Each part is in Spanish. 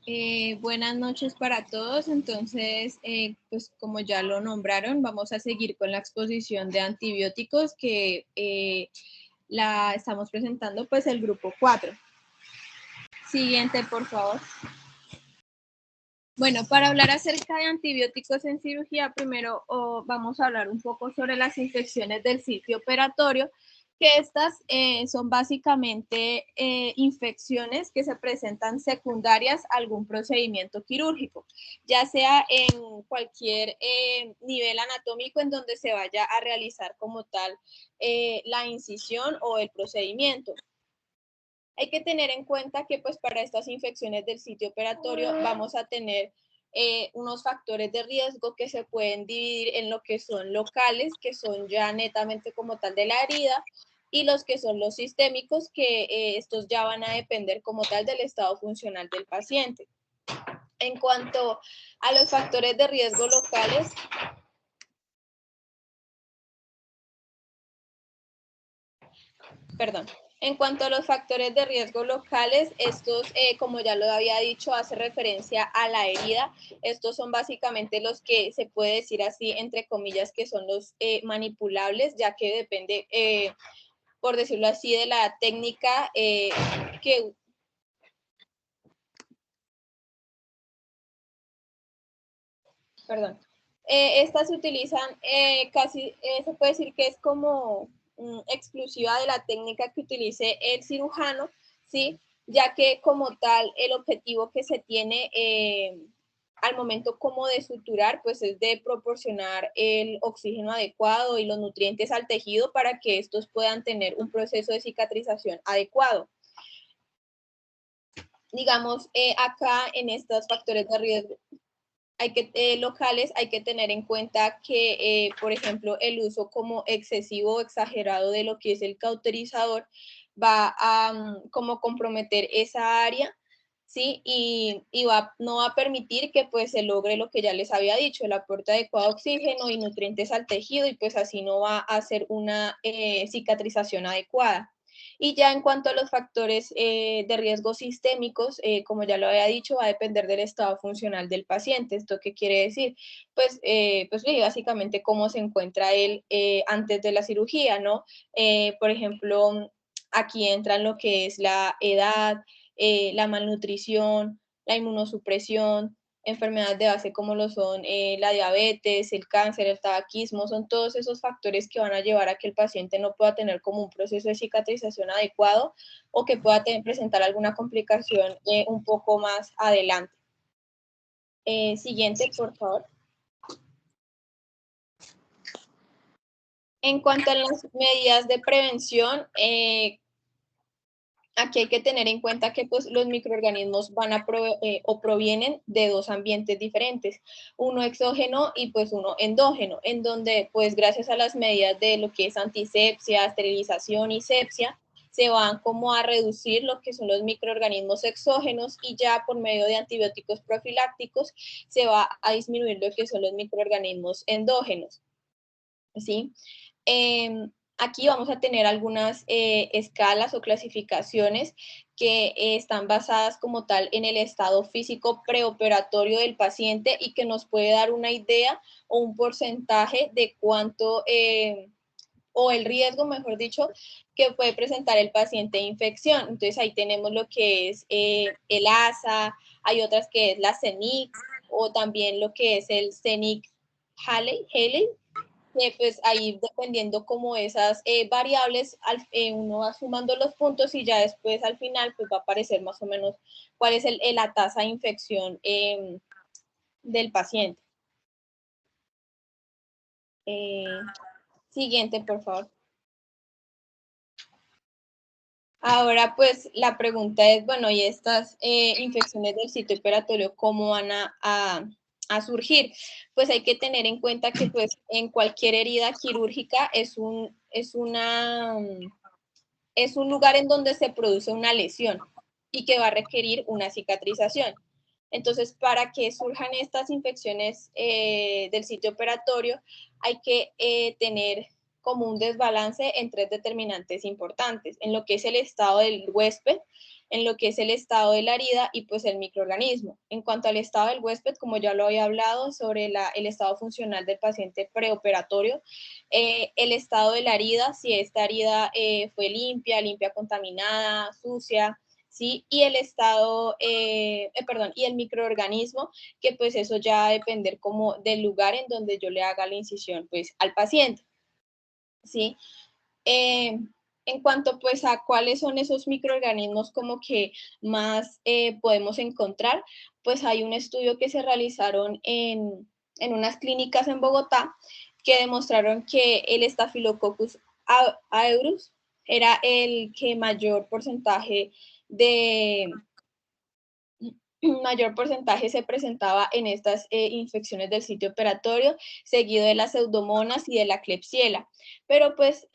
Buenas noches para todos. Entonces, pues como ya lo nombraron, vamos a seguir con la exposición de antibióticos que la estamos presentando pues el grupo 4. Siguiente, por favor. Bueno, para hablar acerca de antibióticos en cirugía, primero vamos a hablar un poco sobre las infecciones del sitio operatorio, que estas son básicamente infecciones que se presentan secundarias a algún procedimiento quirúrgico, ya sea en cualquier nivel anatómico en donde se vaya a realizar como tal la incisión o el procedimiento. Hay que tener en cuenta que pues para estas infecciones del sitio operatorio vamos a tener unos factores de riesgo que se pueden dividir en lo que son locales, que son ya netamente como tal de la herida, y los que son los sistémicos, que estos ya van a depender como tal del estado funcional del paciente. En cuanto a los factores de riesgo locales, perdón. En cuanto a los factores de riesgo locales, estos, como ya lo había dicho, hace referencia a la herida. Estos son básicamente los que se puede decir así, entre comillas, que son los manipulables, ya que depende, por decirlo así, de la técnica que... Perdón. Estas se utilizan casi, se puede decir que es como exclusiva de la técnica que utilice el cirujano, ¿sí? Ya que como tal el objetivo que se tiene al momento como de suturar, pues es de proporcionar el oxígeno adecuado y los nutrientes al tejido para que estos puedan tener un proceso de cicatrización adecuado. Digamos, acá en estos factores de riesgo locales, hay que tener en cuenta que, por ejemplo, el uso como excesivo o exagerado de lo que es el cauterizador va a como comprometer esa área, ¿sí? Y no va a permitir que pues se logre lo que ya les había dicho, el aporte adecuado de oxígeno y nutrientes al tejido, y pues así no va a hacer una cicatrización adecuada. Y ya en cuanto a los factores de riesgo sistémicos, como ya lo había dicho, va a depender del estado funcional del paciente. ¿Esto qué quiere decir? Pues básicamente cómo se encuentra él antes de la cirugía, ¿no? Por ejemplo, aquí entran lo que es la edad, la malnutrición, la inmunosupresión, enfermedades de base como lo son la diabetes, el cáncer, el tabaquismo, son todos esos factores que van a llevar a que el paciente no pueda tener como un proceso de cicatrización adecuado o que pueda presentar alguna complicación un poco más adelante. Siguiente, por favor. En cuanto a las medidas de prevención, aquí hay que tener en cuenta que pues, los microorganismos van a o provienen de dos ambientes diferentes, uno exógeno y pues uno endógeno, en donde pues gracias a las medidas de lo que es antisepsia, esterilización y sepsia, se van como a reducir lo que son los microorganismos exógenos, y ya por medio de antibióticos profilácticos se va a disminuir lo que son los microorganismos endógenos, ¿sí? Aquí vamos a tener algunas escalas o clasificaciones que están basadas como tal en el estado físico preoperatorio del paciente y que nos puede dar una idea o un porcentaje de cuánto, o el riesgo, mejor dicho, que puede presentar el paciente de infección. Entonces ahí tenemos lo que es el ASA, hay otras que es la CENIC, o también lo que es el CENIC-Haley, que pues ahí dependiendo como esas variables, uno va sumando los puntos y ya después al final pues va a aparecer más o menos cuál es la tasa de infección del paciente. Siguiente, por favor. Ahora pues la pregunta es, bueno, ¿y estas infecciones del sitio operatorio cómo van a surgir? Pues hay que tener en cuenta que pues en cualquier herida quirúrgica es un lugar en donde se produce una lesión y que va a requerir una cicatrización. Entonces, para que surjan estas infecciones del sitio operatorio, hay que tener como un desbalance en tres determinantes importantes, en lo que es el estado del huésped, en lo que es el estado de la herida y pues el microorganismo. En cuanto al estado del huésped, como ya lo había hablado sobre el estado funcional del paciente preoperatorio, el estado de la herida, si esta herida fue limpia, contaminada, sucia, ¿sí? Y el estado, y el microorganismo, que pues eso ya va a depender como del lugar en donde yo le haga la incisión pues al paciente, ¿sí? Eh, en cuanto pues a cuáles son esos microorganismos como que más podemos encontrar, pues hay un estudio que se realizaron en unas clínicas en Bogotá que demostraron que el Staphylococcus aureus era el que mayor porcentaje se presentaba en estas infecciones del sitio operatorio, seguido de las pseudomonas y de la Klebsiella. Pero pues,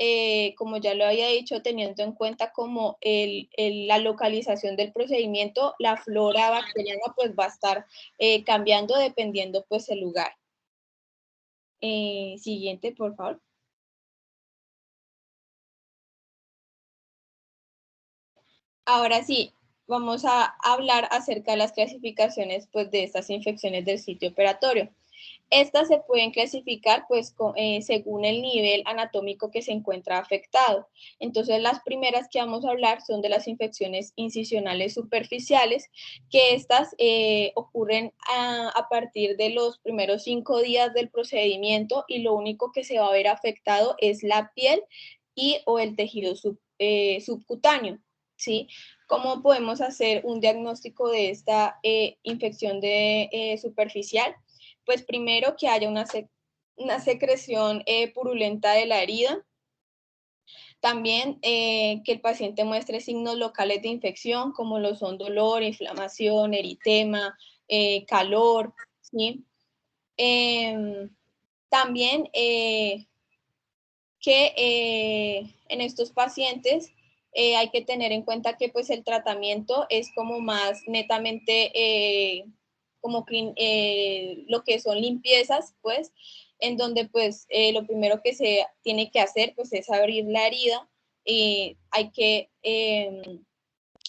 como ya lo había dicho, teniendo en cuenta como la localización del procedimiento, la flora bacteriana pues va a estar cambiando dependiendo pues el lugar. Siguiente, por favor. Ahora sí, vamos a hablar acerca de las clasificaciones pues, de estas infecciones del sitio operatorio. Estas se pueden clasificar pues, según el nivel anatómico que se encuentra afectado. Entonces, las primeras que vamos a hablar son de las infecciones incisionales superficiales, que estas ocurren a partir de los primeros 5 días del procedimiento y lo único que se va a ver afectado es la piel y o el tejido subcutáneo. ¿Sí? ¿Cómo podemos hacer un diagnóstico de esta infección superficial? Pues primero que haya una secreción purulenta de la herida, también que el paciente muestre signos locales de infección como lo son dolor, inflamación, eritema, calor, ¿sí? También que en estos pacientes hay que tener en cuenta que pues el tratamiento es como más netamente lo que son limpiezas, pues, en donde pues lo primero que se tiene que hacer pues es abrir la herida, hay que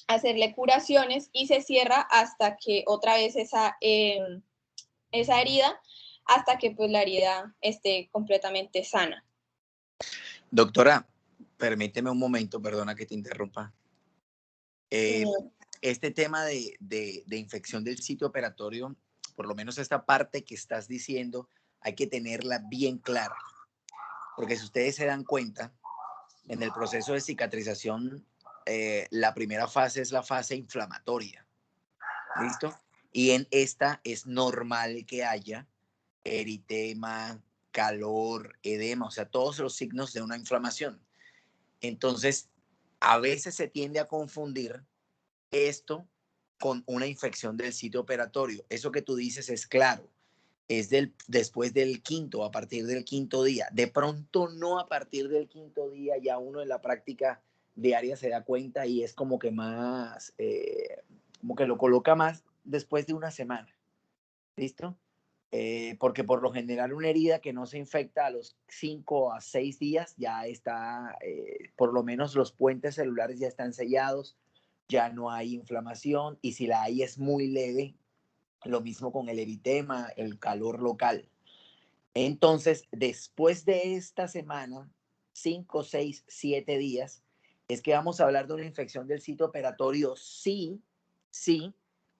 hacerle curaciones y se cierra hasta que otra vez esa herida, hasta que pues la herida esté completamente sana. Doctora, permíteme un momento, perdona que te interrumpa. Este tema de infección del sitio operatorio, por lo menos esta parte que estás diciendo, hay que tenerla bien clara. Porque si ustedes se dan cuenta, en el proceso de cicatrización, la primera fase es la fase inflamatoria. ¿Listo? Y en esta es normal que haya eritema, calor, edema, o sea, todos los signos de una inflamación. Entonces, a veces se tiende a confundir esto con una infección del sitio operatorio. Eso que tú dices es claro, es después del quinto, a partir del quinto día. De pronto no a partir del quinto día, ya uno en la práctica diaria se da cuenta y es como que más, como que lo coloca más después de una semana. ¿Listo? Porque por lo general una herida que no se infecta a los 5 a 6 días ya está, por lo menos los puentes celulares ya están sellados, ya no hay inflamación y si la hay es muy leve, lo mismo con el eritema, el calor local. Entonces, después de esta semana, 5, 6, 7 días, es que vamos a hablar de una infección del sitio operatorio sí, sí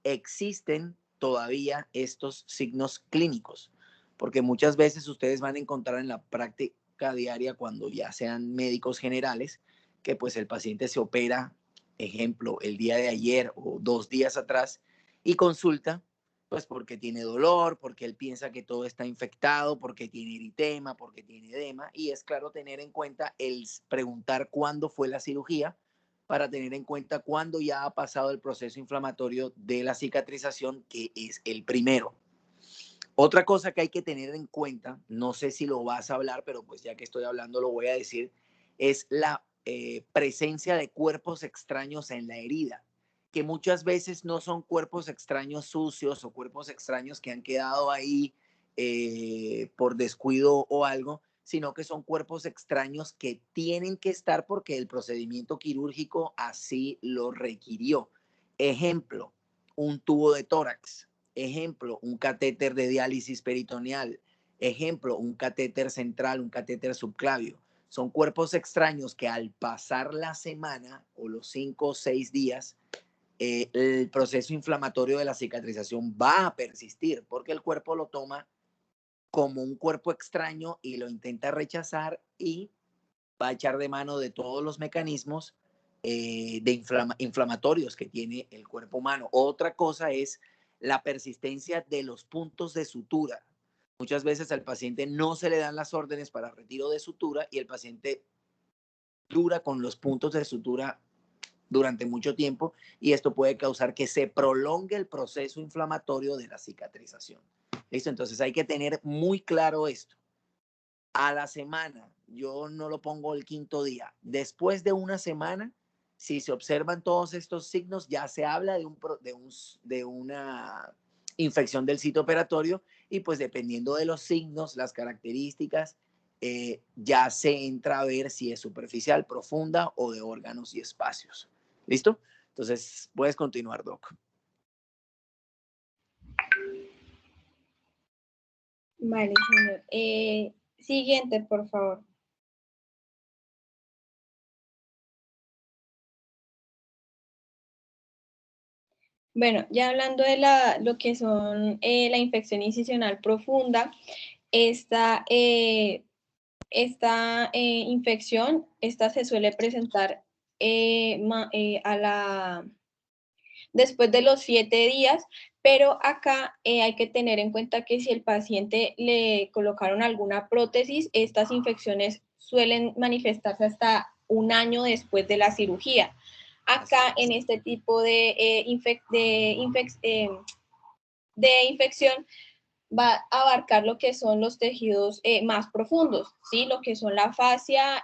existen todavía estos signos clínicos, porque muchas veces ustedes van a encontrar en la práctica diaria cuando ya sean médicos generales que pues el paciente se opera, ejemplo, el día de ayer o 2 días atrás y consulta pues porque tiene dolor, porque él piensa que todo está infectado, porque tiene eritema, porque tiene edema. Y es claro tener en cuenta el preguntar cuándo fue la cirugía para tener en cuenta cuándo ya ha pasado el proceso inflamatorio de la cicatrización, que es el primero. Otra cosa que hay que tener en cuenta, no sé si lo vas a hablar, pero pues ya que estoy hablando lo voy a decir, es la presencia de cuerpos extraños en la herida, que muchas veces no son cuerpos extraños sucios o cuerpos extraños que han quedado ahí por descuido o algo, sino que son cuerpos extraños que tienen que estar porque el procedimiento quirúrgico así lo requirió. Ejemplo, un tubo de tórax. Ejemplo, un catéter de diálisis peritoneal. Ejemplo, un catéter central, un catéter subclavio. Son cuerpos extraños que al pasar la semana o los 5 o 6 días, el proceso inflamatorio de la cicatrización va a persistir porque el cuerpo lo toma como un cuerpo extraño y lo intenta rechazar y va a echar de mano de todos los mecanismos inflamatorios que tiene el cuerpo humano. Otra cosa es la persistencia de los puntos de sutura. Muchas veces al paciente no se le dan las órdenes para retiro de sutura y el paciente dura con los puntos de sutura durante mucho tiempo y esto puede causar que se prolongue el proceso inflamatorio de la cicatrización. ¿Listo? Entonces hay que tener muy claro esto. A la semana, yo no lo pongo el quinto día. Después de una semana, si se observan todos estos signos, ya se habla de una infección del sitio operatorio y pues dependiendo de los signos, las características, ya se entra a ver si es superficial, profunda o de órganos y espacios. ¿Listo? Entonces, puedes continuar, Doc. Vale, señor. Siguiente, por favor. Bueno, ya hablando de lo que son la infección incisional profunda, esta, infección, esta se suele presentar después de los 7 días, pero acá hay que tener en cuenta que si el paciente le colocaron alguna prótesis, estas infecciones suelen manifestarse hasta un año después de la cirugía. Acá en este tipo de infección va a abarcar lo que son los tejidos más profundos, ¿sí? Lo que son la fascia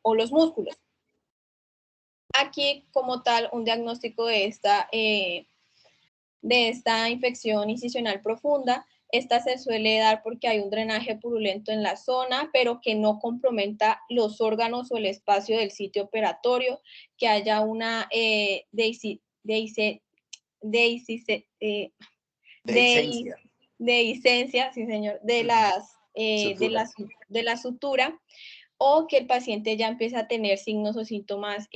o los músculos. Aquí, como tal, un diagnóstico de esta infección incisional profunda. Esta se suele dar porque hay un drenaje purulento en la zona, pero que no comprometa los órganos o el espacio del sitio operatorio, que haya una dehiscencia, sí señor, de la sutura, o que el paciente ya empiece a tener signos o síntomas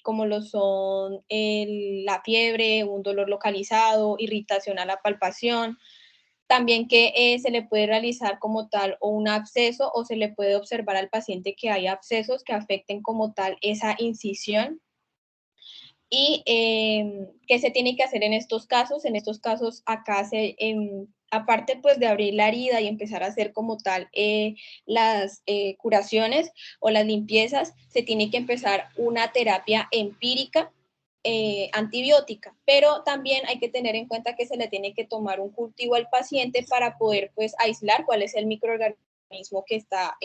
como lo son la fiebre, un dolor localizado, irritación a la palpación. También que se le puede realizar como tal o un absceso o se le puede observar al paciente que hay abscesos que afecten como tal esa incisión. ¿Y qué se tiene que hacer en estos casos? En estos casos acá aparte pues de abrir la herida y empezar a hacer como tal las curaciones o las limpiezas, se tiene que empezar una terapia empírica antibiótica, pero también hay que tener en cuenta que se le tiene que tomar un cultivo al paciente para poder pues aislar cuál es el microorganismo que está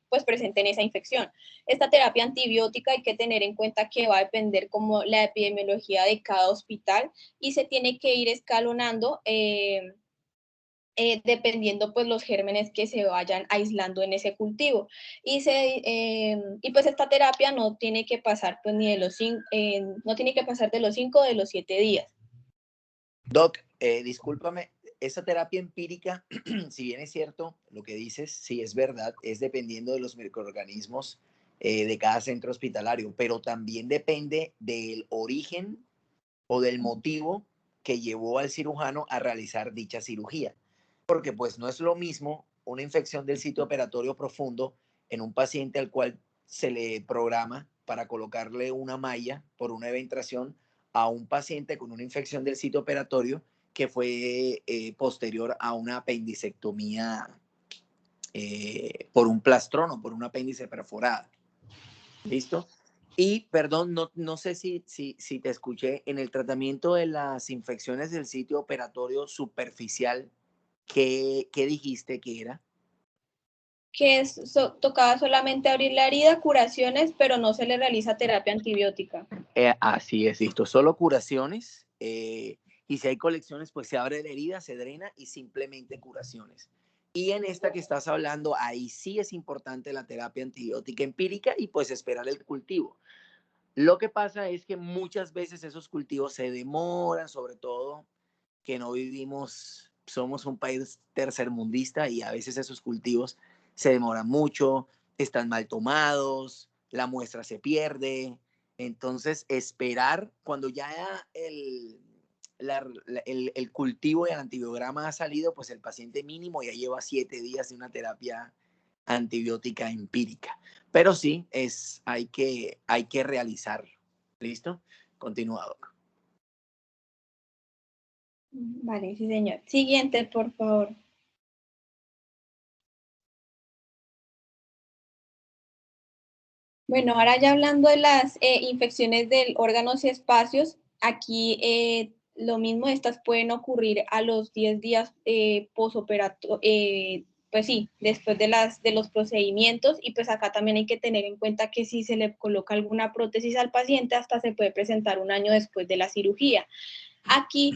pues presente en esa infección. Esta terapia antibiótica hay que tener en cuenta que va a depender como la epidemiología de cada hospital y se tiene que ir escalonando dependiendo pues los gérmenes que se vayan aislando en ese cultivo. Y pues esta terapia no tiene que pasar pues ni de no tiene que pasar de los 5 o de los 7 días. Doc, discúlpame, esa terapia empírica, si bien es cierto lo que dices, sí es verdad, es dependiendo de los microorganismos de cada centro hospitalario, pero también depende del origen o del motivo que llevó al cirujano a realizar dicha cirugía. Porque pues no es lo mismo una infección del sitio operatorio profundo en un paciente al cual se le programa para colocarle una malla por una eventración a un paciente con una infección del sitio operatorio que fue posterior a una apendicectomía por un plastrón o por un apéndice perforada. ¿Listo? Y perdón, no sé si te escuché, en el tratamiento de las infecciones del sitio operatorio superficial, ¿qué dijiste que era? Que tocaba solamente abrir la herida, curaciones, pero no se le realiza terapia antibiótica. Así es, listo. Solo curaciones. Y si hay colecciones, pues se abre la herida, se drena y simplemente curaciones. Y en esta que estás hablando, ahí sí es importante la terapia antibiótica empírica y pues esperar el cultivo. Lo que pasa es que muchas veces esos cultivos se demoran, sobre todo que no vivimos, somos un país tercermundista y a veces esos cultivos se demoran mucho, están mal tomados, la muestra se pierde. Entonces, esperar cuando ya el cultivo y el antibiograma ha salido, pues el paciente mínimo ya lleva 7 días de una terapia antibiótica empírica. Pero sí, hay que realizarlo. ¿Listo? Continuado. Vale, sí, señor. Siguiente, por favor. Bueno, ahora ya hablando de las infecciones del órganos y espacios, aquí lo mismo, estas pueden ocurrir a los 10 días posoperatorios, pues sí, después de los procedimientos, y pues acá también hay que tener en cuenta que si se le coloca alguna prótesis al paciente, hasta se puede presentar un año después de la cirugía. Aquí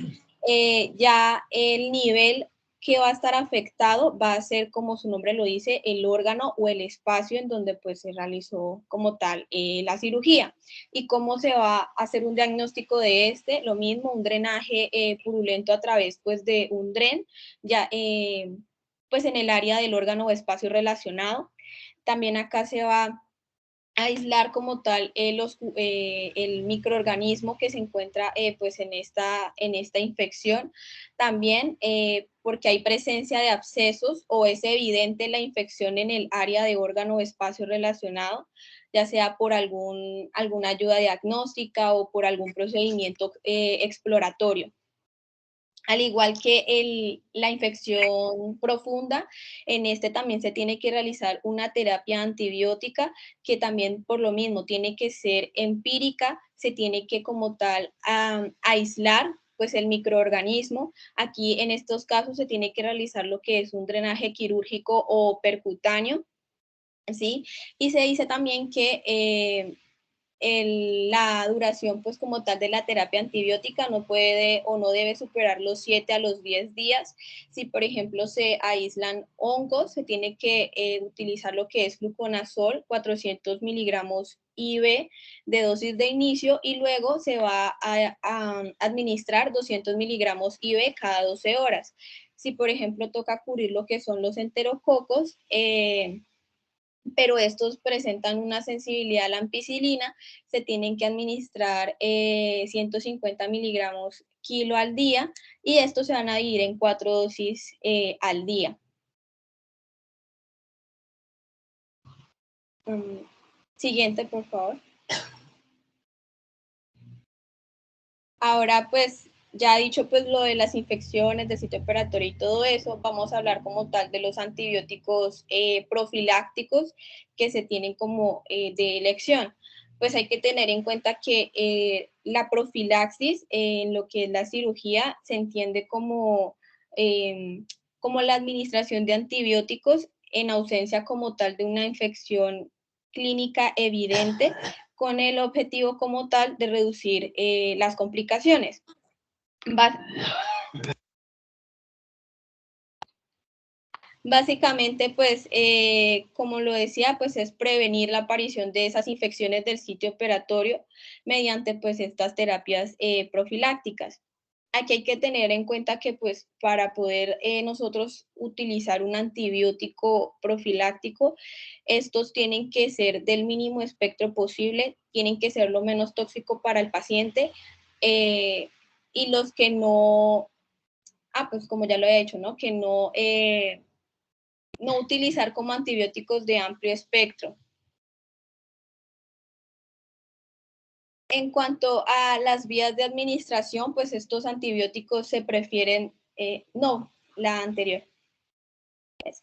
ya el nivel que va a estar afectado va a ser, como su nombre lo dice, el órgano o el espacio en donde pues se realizó como tal la cirugía. ¿Y cómo se va a hacer un diagnóstico de este? Lo mismo, un drenaje purulento a través pues de un dren, ya pues en el área del órgano o espacio relacionado. También acá se va aislar como tal el microorganismo que se encuentra pues en esta infección. También porque hay presencia de abscesos o es evidente la infección en el área de órgano o espacio relacionado, ya sea por alguna ayuda diagnóstica o por algún procedimiento exploratorio. Al igual que la infección profunda, en este también se tiene que realizar una terapia antibiótica que también por lo mismo tiene que ser empírica, se tiene que como tal aislar pues el microorganismo. Aquí en estos casos se tiene que realizar lo que es un drenaje quirúrgico o percutáneo, ¿sí? Y se dice también que la duración pues como tal de la terapia antibiótica no puede o no debe superar los 7 a los 10 días. Si por ejemplo se aíslan hongos, se tiene que utilizar lo que es fluconazol, 400 miligramos IV de dosis de inicio, y luego se va a administrar 200 miligramos IV cada 12 horas. Si por ejemplo toca cubrir lo que son los enterococos, pero estos presentan una sensibilidad a la ampicilina, se tienen que administrar 150 miligramos kilo al día, y estos se van a dividir en 4 dosis al día. Siguiente, por favor. Ahora, pues, ya dicho pues lo de las infecciones del sitio operatorio y todo eso, vamos a hablar como tal de los antibióticos profilácticos que se tienen como de elección. Pues hay que tener en cuenta que la profilaxis en lo que es la cirugía se entiende como la administración de antibióticos en ausencia como tal de una infección clínica evidente, con el objetivo como tal de reducir las complicaciones. Básicamente, pues, como lo decía, pues es prevenir la aparición de esas infecciones del sitio operatorio mediante, pues, estas terapias profilácticas. Aquí hay que tener en cuenta que, pues, para poder nosotros utilizar un antibiótico profiláctico, estos tienen que ser del mínimo espectro posible, tienen que ser lo menos tóxico para el paciente, y los que no, pues como ya lo he hecho, ¿no? Que no utilizar como antibióticos de amplio espectro. En cuanto a las vías de administración, pues estos antibióticos se prefieren, no, la anterior. Eso,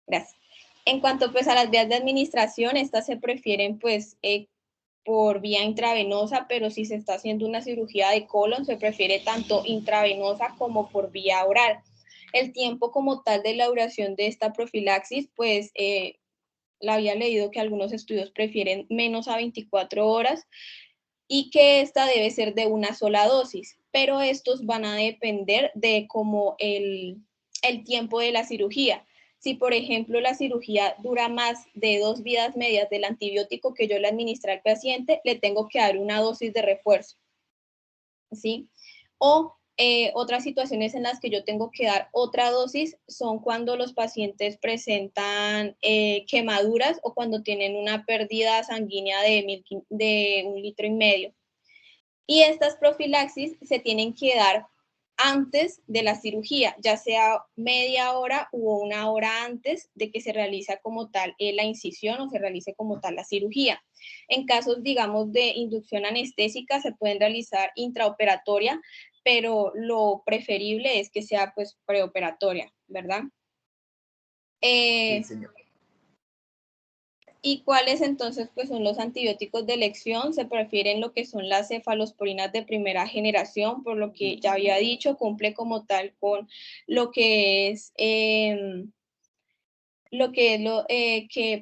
gracias. En cuanto pues a las vías de administración, estas se prefieren pues por vía intravenosa, pero si se está haciendo una cirugía de colon, se prefiere tanto intravenosa como por vía oral. El tiempo como tal de la duración de esta profilaxis, pues la había leído que algunos estudios prefieren menos a 24 horas, y que esta debe ser de una sola dosis, pero estos van a depender de como el tiempo de la cirugía. Si, por ejemplo, la cirugía dura más de 2 vidas medias del antibiótico que yo le administré al paciente, le tengo que dar una dosis de refuerzo, ¿sí? O otras situaciones en las que yo tengo que dar otra dosis son cuando los pacientes presentan quemaduras o cuando tienen una pérdida sanguínea de 1,5 litros. Y estas profilaxis se tienen que dar antes de la cirugía, ya sea media hora u 1 hora antes de que se realiza como tal la incisión o se realice como tal la cirugía. En casos, digamos, de inducción anestésica se pueden realizar intraoperatoria, pero lo preferible es que sea pues preoperatoria, ¿verdad? Sí, señor. ¿Y cuáles entonces pues son los antibióticos de elección? Se prefieren lo que son las cefalosporinas de primera generación, por lo que ya había dicho, cumple como tal con lo que es que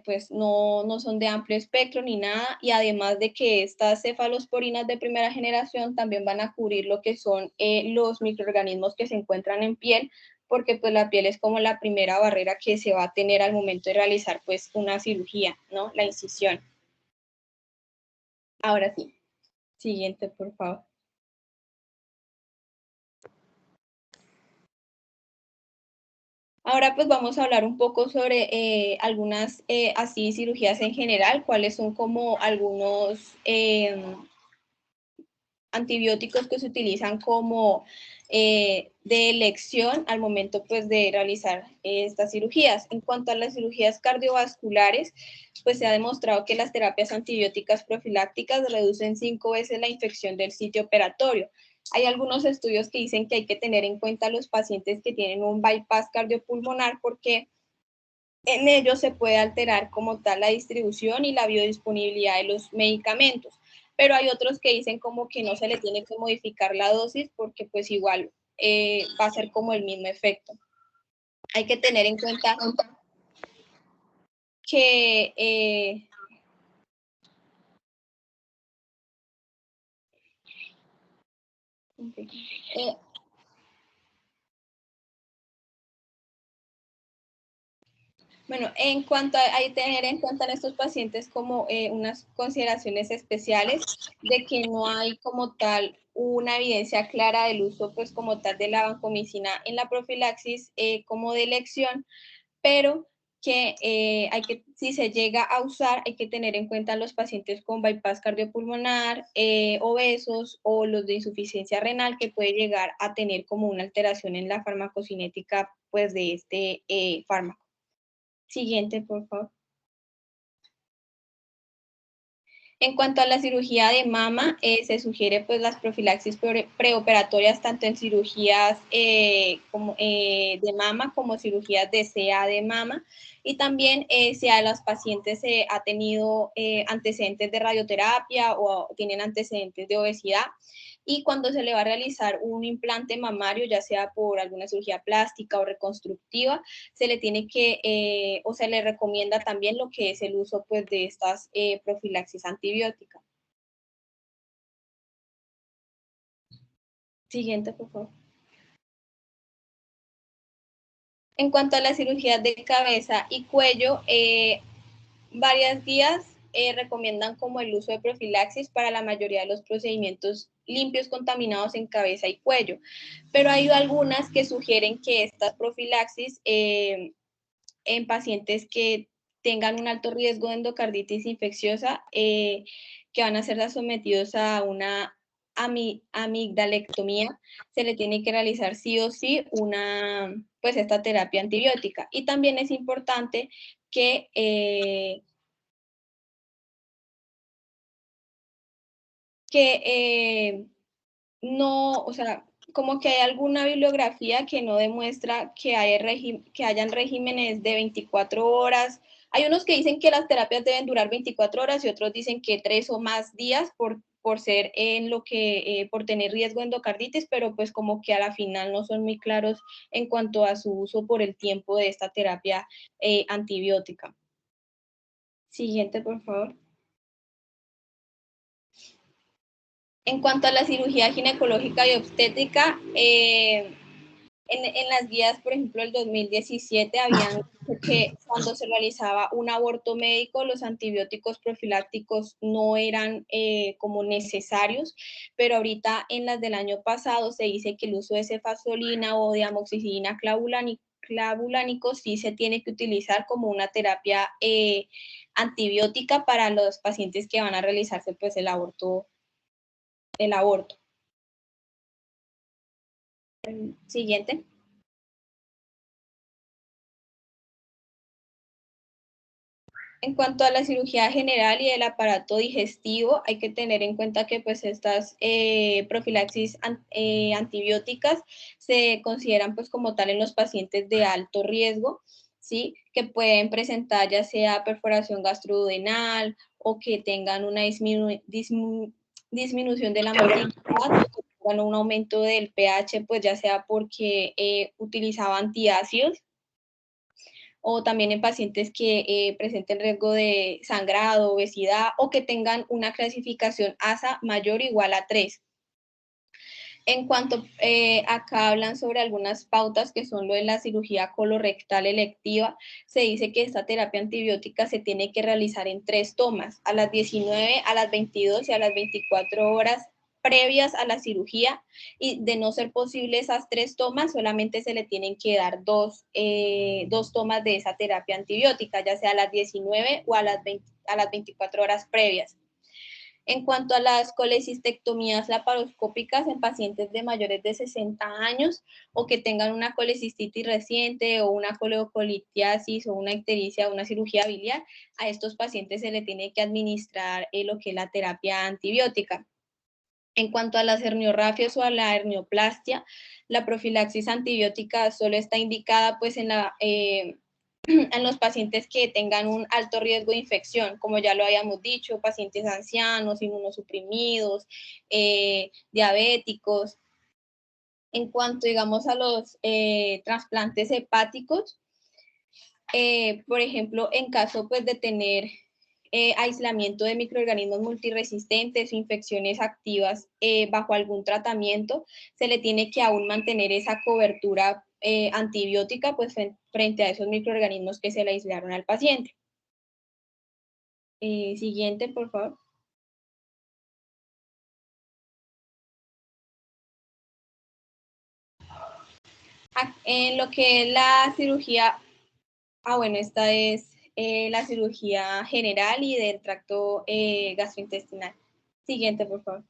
pues no son de amplio espectro ni nada, y además de que estas cefalosporinas de primera generación también van a cubrir lo que son los microorganismos que se encuentran en piel, porque pues la piel es como la primera barrera que se va a tener al momento de realizar pues una cirugía, ¿no? La incisión. Ahora sí, siguiente, por favor. Ahora pues vamos a hablar un poco sobre algunas así cirugías en general, cuáles son como algunos antibióticos que se utilizan como de elección al momento pues de realizar estas cirugías. En cuanto a las cirugías cardiovasculares, pues se ha demostrado que las terapias antibióticas profilácticas reducen 5 veces la infección del sitio operatorio. Hay algunos estudios que dicen que hay que tener en cuenta a los pacientes que tienen un bypass cardiopulmonar porque en ellos se puede alterar como tal la distribución y la biodisponibilidad de los medicamentos, pero hay otros que dicen como que no se le tiene que modificar la dosis porque pues igual va a ser como el mismo efecto. Hay que tener en cuenta que bueno, en cuanto a hay que tener en cuenta en estos pacientes como unas consideraciones especiales de que no hay como tal una evidencia clara del uso pues como tal de la vancomicina en la profilaxis como de elección, pero que si se llega a usar, hay que tener en cuenta los pacientes con bypass cardiopulmonar, obesos o los de insuficiencia renal que puede llegar a tener como una alteración en la farmacocinética pues de este fármaco. Siguiente, por favor. En cuanto a la cirugía de mama, se sugiere pues las profilaxis preoperatorias tanto en cirugías de mama como cirugías de CA de mama, y también si a los pacientes ha tenido antecedentes de radioterapia o tienen antecedentes de obesidad, y cuando se le va a realizar un implante mamario, ya sea por alguna cirugía plástica o reconstructiva, se le tiene que, o se le recomienda también lo que es el uso pues de estas profilaxis antibióticas. Siguiente, por favor. En cuanto a la cirugía de cabeza y cuello, varias guías recomiendan como el uso de profilaxis para la mayoría de los procedimientos limpios contaminados en cabeza y cuello, pero hay algunas que sugieren que estas profilaxis en pacientes que tengan un alto riesgo de endocarditis infecciosa, que van a ser sometidos a una amigdalectomía, se le tiene que realizar sí o sí pues esta terapia antibiótica. Y también es importante que no, o sea, como que hay alguna bibliografía que no demuestra que hayan regímenes de 24 horas. Hay unos que dicen que las terapias deben durar 24 horas y otros dicen que 3 o más días por ser en lo que, por tener riesgo de endocarditis, pero pues como que a la final no son muy claros en cuanto a su uso por el tiempo de esta terapia antibiótica. Siguiente, por favor. En cuanto a la cirugía ginecológica y obstétrica, En las guías, por ejemplo, del 2017, habían dicho que cuando se realizaba un aborto médico, los antibióticos profilácticos no eran como necesarios, pero ahorita en las del año pasado se dice que el uso de cefazolina o de amoxicilina clavulánico sí se tiene que utilizar como una terapia antibiótica para los pacientes que van a realizarse pues el aborto. Siguiente. En cuanto a la cirugía general y el aparato digestivo, hay que tener en cuenta que pues estas profilaxis antibióticas se consideran pues como tal en los pacientes de alto riesgo, ¿sí? Que pueden presentar ya sea perforación gastroduodenal o que tengan una disminución de la motilidad, o un aumento del pH, pues ya sea porque utilizaba antiácidos, o también en pacientes que presenten riesgo de sangrado, obesidad o que tengan una clasificación ASA mayor o igual a 3. En cuanto acá hablan sobre algunas pautas que son lo de la cirugía colorectal electiva, se dice que esta terapia antibiótica se tiene que realizar en 3 tomas, a las 19, a las 22 y a las 24 horas previas a la cirugía, y de no ser posible esas 3 tomas, solamente se le tienen que dar 2 tomas de esa terapia antibiótica, ya sea a las 19 o a las 24 horas previas. En cuanto a las colecistectomías laparoscópicas en pacientes de mayores de 60 años o que tengan una colecistitis reciente o una coleocolitiasis o una ictericia o una cirugía biliar, a estos pacientes se le tiene que administrar lo que es la terapia antibiótica. En cuanto a las herniorrafias o a la hernioplastia, la profilaxis antibiótica solo está indicada pues en los pacientes que tengan un alto riesgo de infección, como ya lo habíamos dicho, pacientes ancianos, inmunosuprimidos, diabéticos. En cuanto, digamos, a los trasplantes hepáticos, por ejemplo, en caso pues de tener aislamiento de microorganismos multiresistentes o infecciones activas bajo algún tratamiento, se le tiene que aún mantener esa cobertura antibiótica pues frente a esos microorganismos que se le aislaron al paciente. Siguiente, por favor. En lo que es la cirugía, bueno, esta es la cirugía general y del tracto gastrointestinal. Siguiente, por favor.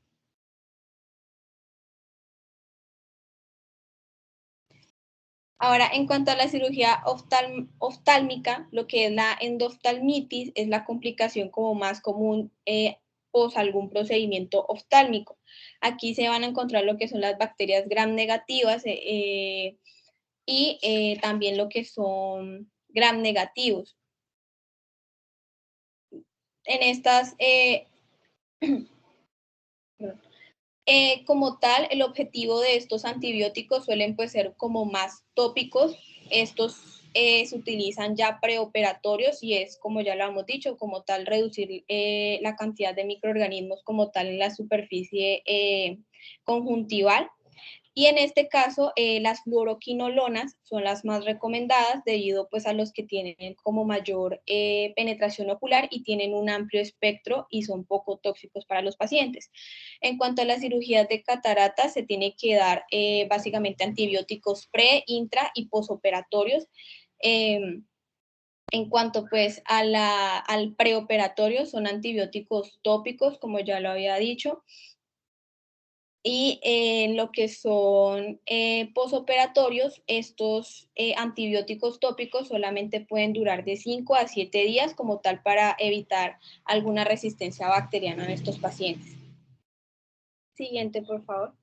Ahora, en cuanto a la cirugía oftálmica, lo que es la endoftalmitis es la complicación como más común pos algún procedimiento oftálmico. Aquí se van a encontrar lo que son las bacterias gram negativas y también lo que son gram negativos. En estas, como tal, el objetivo de estos antibióticos suelen pues ser como más tópicos. Estos se utilizan ya preoperatorios y es, como ya lo hemos dicho, como tal reducir la cantidad de microorganismos como tal en la superficie conjuntival. Y en este caso, las fluoroquinolonas son las más recomendadas debido pues a los que tienen como mayor penetración ocular y tienen un amplio espectro y son poco tóxicos para los pacientes. En cuanto a las cirugías de cataratas, se tiene que dar básicamente antibióticos pre, intra y posoperatorios. En cuanto pues al preoperatorio, son antibióticos tópicos, como ya lo había dicho. Y lo que son posoperatorios, estos antibióticos tópicos solamente pueden durar de 5 a 7 días como tal para evitar alguna resistencia bacteriana en estos pacientes. Siguiente, por favor.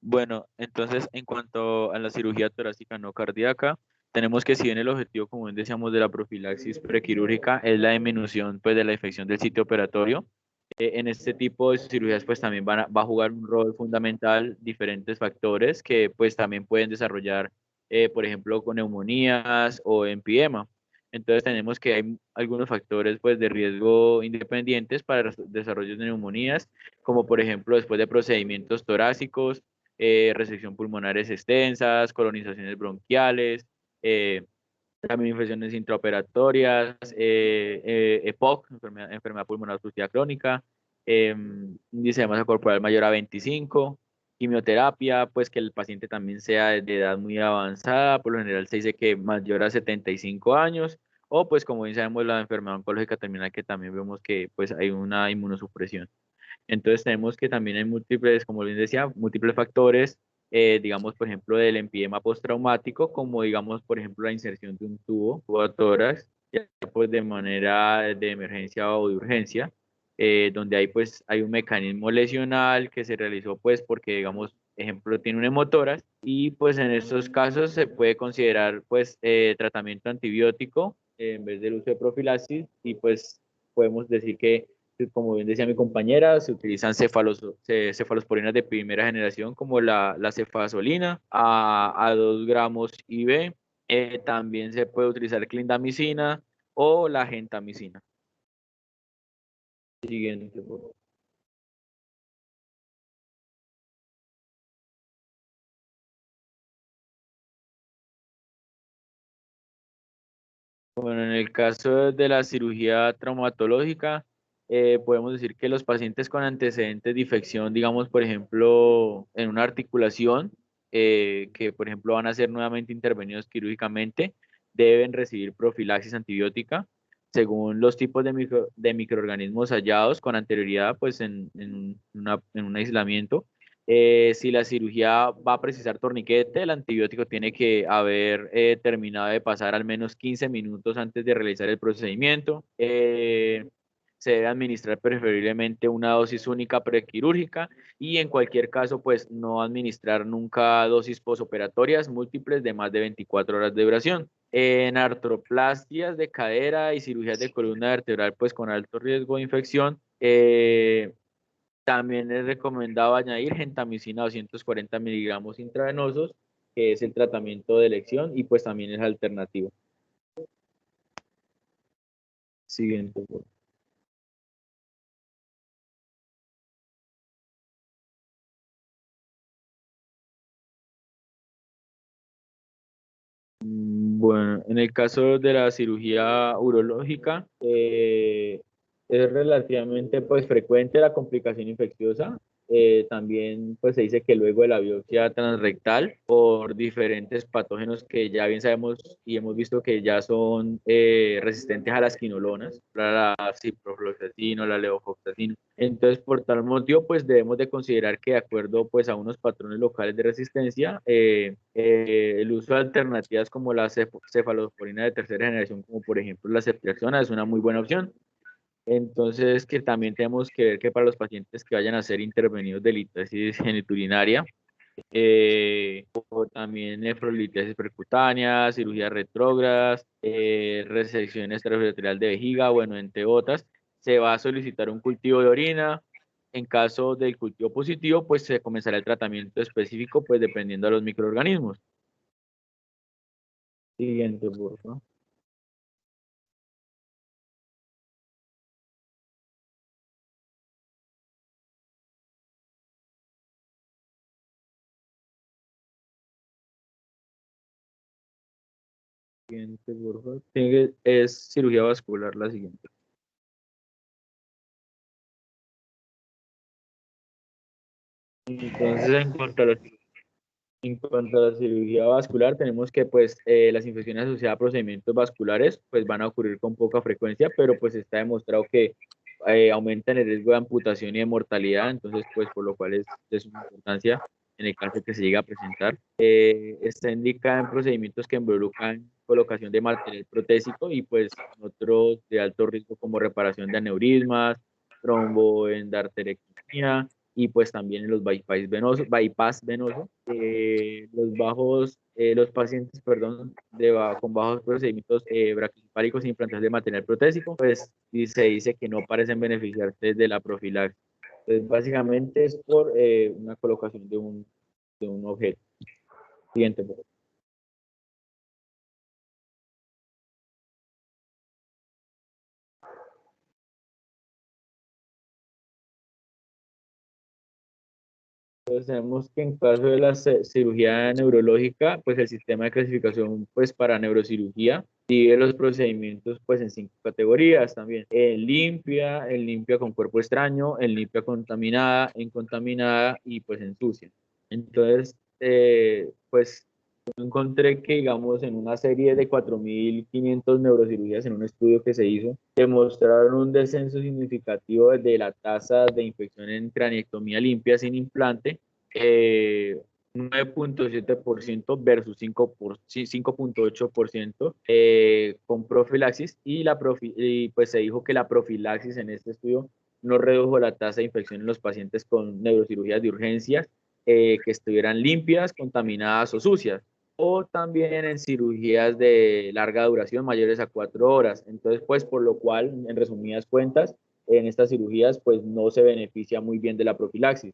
Bueno, entonces en cuanto a la cirugía torácica no cardíaca, tenemos que si bien el objetivo, como bien decíamos, de la profilaxis prequirúrgica es la disminución pues, de la infección del sitio operatorio, En este tipo de cirugías pues también va a jugar un rol fundamental diferentes factores que pues también pueden desarrollar, por ejemplo, con neumonías o empiema. Entonces tenemos que hay algunos factores pues de riesgo independientes para el desarrollo de neumonías, como por ejemplo después de procedimientos torácicos, resección pulmonares extensas, colonizaciones bronquiales, eh, también infecciones intraoperatorias, EPOC, enfermedad pulmonar obstructiva crónica, índice de masa corporal mayor a 25, quimioterapia, pues que el paciente también sea de edad muy avanzada, por lo general se dice que mayor a 75 años, o pues como bien sabemos la enfermedad oncológica terminal que también vemos que pues hay una inmunosupresión. Entonces tenemos que también hay múltiples, como les decía, múltiples factores, digamos, por ejemplo, del empiema postraumático, como digamos, por ejemplo, la inserción de un tubo a tórax, ya pues de manera de emergencia o de urgencia, donde hay pues hay un mecanismo lesional que se realizó pues porque, digamos, ejemplo, tiene un hemotórax y pues en estos casos se puede considerar pues tratamiento antibiótico en vez del uso de profilaxis y pues podemos decir que como bien decía mi compañera, se utilizan cefalosporinas de primera generación como la cefazolina a 2 gramos IV. También se puede utilizar clindamicina o la gentamicina. Siguiente, por favor. Bueno, en el caso de la cirugía traumatológica, podemos decir que los pacientes con antecedentes de infección, digamos, por ejemplo, en una articulación, que por ejemplo van a ser nuevamente intervenidos quirúrgicamente, deben recibir profilaxis antibiótica según los tipos de microorganismos hallados con anterioridad, pues en un aislamiento. Si la cirugía va a precisar torniquete, el antibiótico tiene que haber terminado de pasar al menos 15 minutos antes de realizar el procedimiento. Se debe administrar preferiblemente una dosis única prequirúrgica y en cualquier caso, pues no administrar nunca dosis posoperatorias múltiples de más de 24 horas de duración. En artroplastias de cadera y cirugías de columna vertebral, pues con alto riesgo de infección, también es recomendado añadir gentamicina 240 miligramos intravenosos, que es el tratamiento de elección y pues también es alternativo. Siguiente. Bueno, en el caso de la cirugía urológica, es relativamente pues, frecuente la complicación infecciosa. También pues, se dice que luego de la biopsia transrectal por diferentes patógenos que ya bien sabemos y hemos visto que ya son resistentes a las quinolonas, la ciprofloxacino, la levofloxacino. Entonces, por tal motivo, pues debemos de considerar que de acuerdo pues a unos patrones locales de resistencia, el uso de alternativas como la cefalosporina de tercera generación, como por ejemplo la ceftriaxona, es una muy buena opción. Entonces, que también tenemos que ver que para los pacientes que vayan a ser intervenidos de litosis geniturinaria, o también nefrolitesis percutánea, cirugías retrógradas, resección extraurethral de vejiga, bueno, entre otras, se va a solicitar un cultivo de orina. En caso del cultivo positivo, pues se comenzará el tratamiento específico, pues dependiendo de los microorganismos. Siguiente, por favor. Siguiente, por favor. Es cirugía vascular la siguiente. Entonces, en cuanto a la cirugía vascular, tenemos que pues las infecciones asociadas a procedimientos vasculares pues van a ocurrir con poca frecuencia, pero pues está demostrado que aumentan el riesgo de amputación y de mortalidad, entonces pues por lo cual es de suma importancia en el caso que se llegue a presentar. Está indicada en procedimientos que involucran colocación de material protésico y pues otros de alto riesgo como reparación de aneurismas, tromboendarterectomía y pues también en los bypass venoso. Los pacientes, perdón, con bajos procedimientos braquiocefálicos e implantación de material protésico, pues y se dice que no parecen beneficiarse de la profilaxis. Entonces, básicamente es por una colocación de un objeto. Siguiente, por favor. Entonces tenemos que en caso de la cirugía neurológica, pues el sistema de clasificación pues para neurocirugía divide los procedimientos pues en 5 categorías también. El limpia con cuerpo extraño, el limpia contaminada, en contaminada y pues en sucia. Entonces, pues encontré que, digamos, en una serie de 4.500 neurocirugías en un estudio que se hizo, demostraron un descenso significativo de la tasa de infección en craniectomía limpia sin implante, 9.7% versus 5.8% con profilaxis, y pues se dijo que la profilaxis en este estudio no redujo la tasa de infección en los pacientes con neurocirugías de urgencias que estuvieran limpias, contaminadas o sucias, o también en cirugías de larga duración mayores a 4 horas. Entonces, pues por lo cual, en resumidas cuentas, en estas cirugías, pues no se beneficia muy bien de la profilaxis.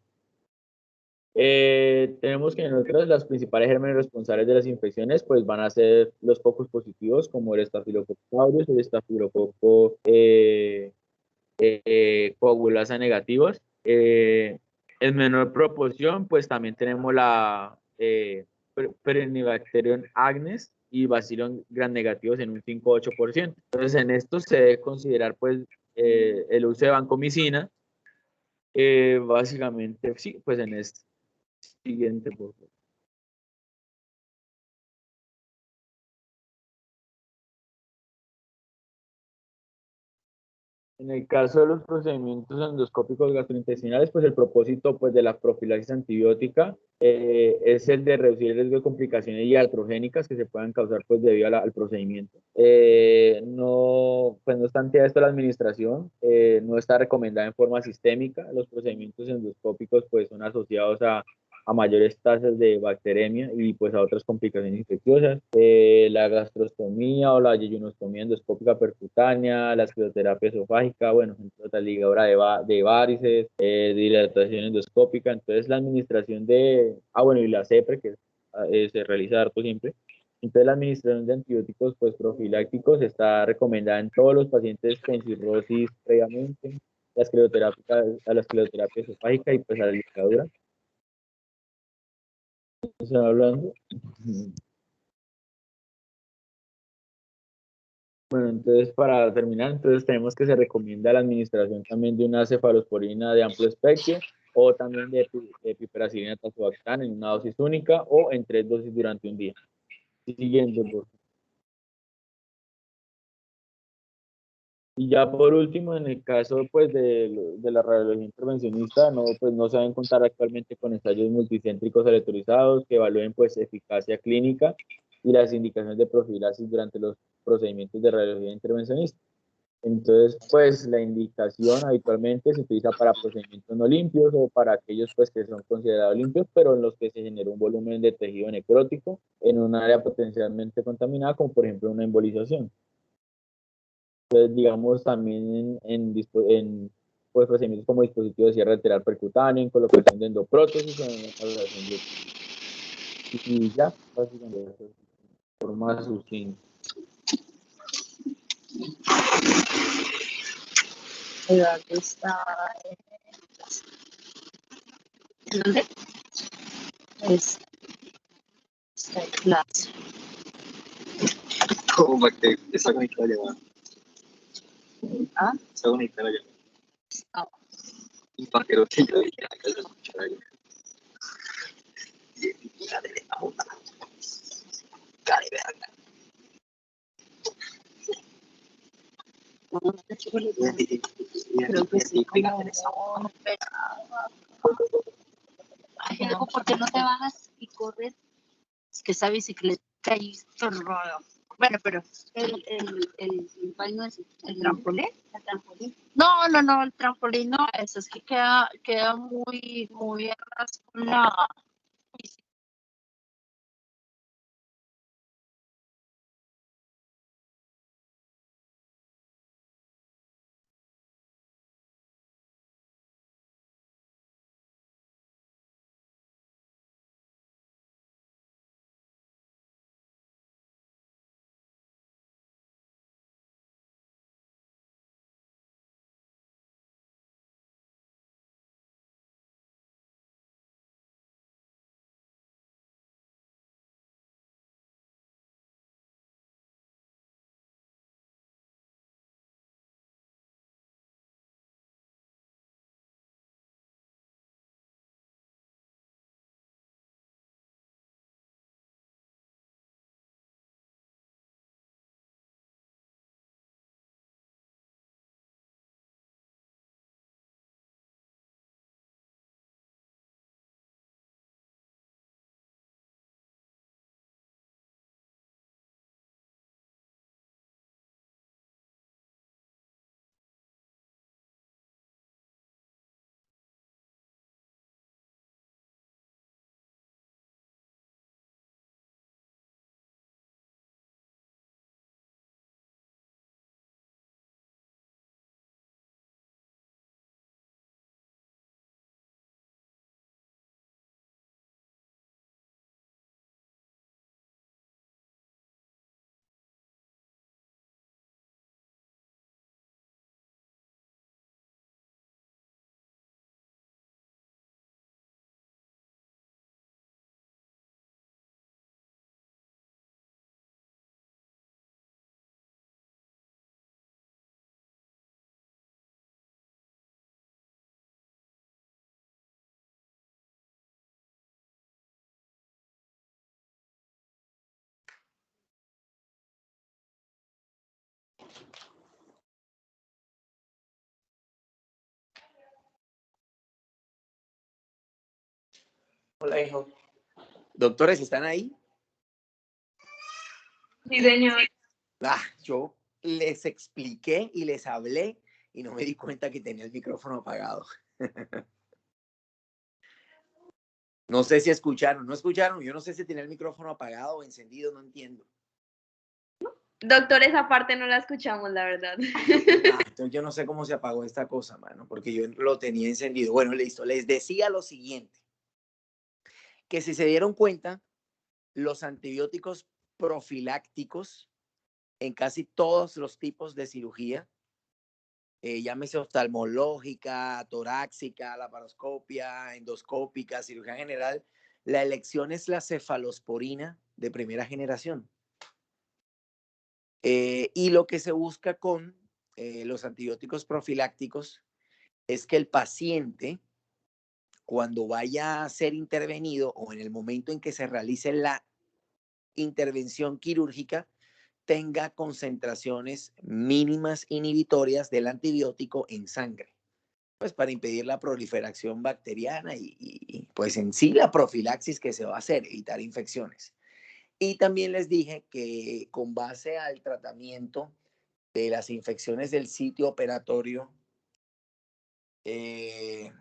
Tenemos que en otras las principales gérmenes responsables de las infecciones, pues van a ser los focos positivos, como el estafilococcus aureus, el estafilococo coagulasa negativos. En menor proporción, pues también tenemos la Perinibacterium agnes y Bacillus gram negativos en un 5-8%. Entonces, en esto se debe considerar pues el uso de vancomicina. Básicamente, sí, pues en este siguiente, por favor. En el caso de los procedimientos endoscópicos gastrointestinales, pues el propósito pues, de la profilaxis antibiótica es el de reducir el riesgo de complicaciones iatrogénicas que se puedan causar pues, debido al procedimiento. No obstante esto, la administración no está recomendada en forma sistémica. Los procedimientos endoscópicos pues, son asociados a mayores tasas de bacteremia y pues a otras complicaciones infecciosas. La gastrostomía o la yeyunostomía endoscópica percutánea, la escleroterapia esofágica, bueno, la ligadura de varices, dilatación endoscópica. Entonces la administración y la CEPRE, que se realiza harto siempre. Entonces la administración de antibióticos pues profilácticos está recomendada en todos los pacientes con cirrosis previamente, la escleroterapia esofágica y pues a la ligadura. ¿Están hablando? Bueno, entonces para terminar, entonces tenemos que se recomienda la administración también de una cefalosporina de amplio espectro o también de piperacilina tazobactam en una dosis única o en 3 dosis durante un día. Siguiente, por favor. Y ya por último, en el caso pues, de la radiología intervencionista, pues, no se deben contar actualmente con ensayos multicéntricos aleatorizados que evalúen pues, eficacia clínica y las indicaciones de profilaxis durante los procedimientos de radiología intervencionista. Entonces, pues la indicación habitualmente se utiliza para procedimientos no limpios o para aquellos pues, que son considerados limpios, pero en los que se genera un volumen de tejido necrótico en un área potencialmente contaminada, como por ejemplo una embolización. Entonces, digamos, también en pues, procedimientos como dispositivos de cierre lateral percutáneo, en colocación de endoprótesis o en colocación de... Y ya, básicamente, de forma sucinta. Eduardo está ¿en dónde? Está en clase. ¿Cómo que esa conectada llamada? ¿Ah? Esa conectada llamada. Ah. Un paquero que yo dije, que se escuchara yo. Y la de la puta. Cari verga. Creo que sí, como no esperaba. Ay, ¿por qué no te bajas y corres? Es que esa bicicleta ahí está rara. Bueno, pero el baño es el trampolín. El trampolín. No, el trampolín no, eso es que queda muy a ras con la. Hola, hijo. Doctores, ¿están ahí? Sí, señor. Yo les expliqué y les hablé y no me di cuenta que tenía el micrófono apagado. No sé si escucharon, ¿no escucharon? Yo no sé si tenía el micrófono apagado o encendido, no entiendo. Doctor, esa parte no la escuchamos, la verdad. Entonces yo no sé cómo se apagó esta cosa, mano, porque yo lo tenía encendido. Bueno, listo. Les decía lo siguiente, que si se dieron cuenta, los antibióticos profilácticos en casi todos los tipos de cirugía, llámese oftalmológica, torácica, laparoscopia, endoscópica, cirugía general, la elección es la cefalosporina de primera generación. Y lo que se busca con los antibióticos profilácticos es que el paciente, cuando vaya a ser intervenido o en el momento en que se realice la intervención quirúrgica, tenga concentraciones mínimas inhibitorias del antibiótico en sangre, pues para impedir la proliferación bacteriana y pues en sí la profilaxis que se va a hacer, evitar infecciones. Y también les dije que con base al tratamiento de las infecciones del sitio operatorio, me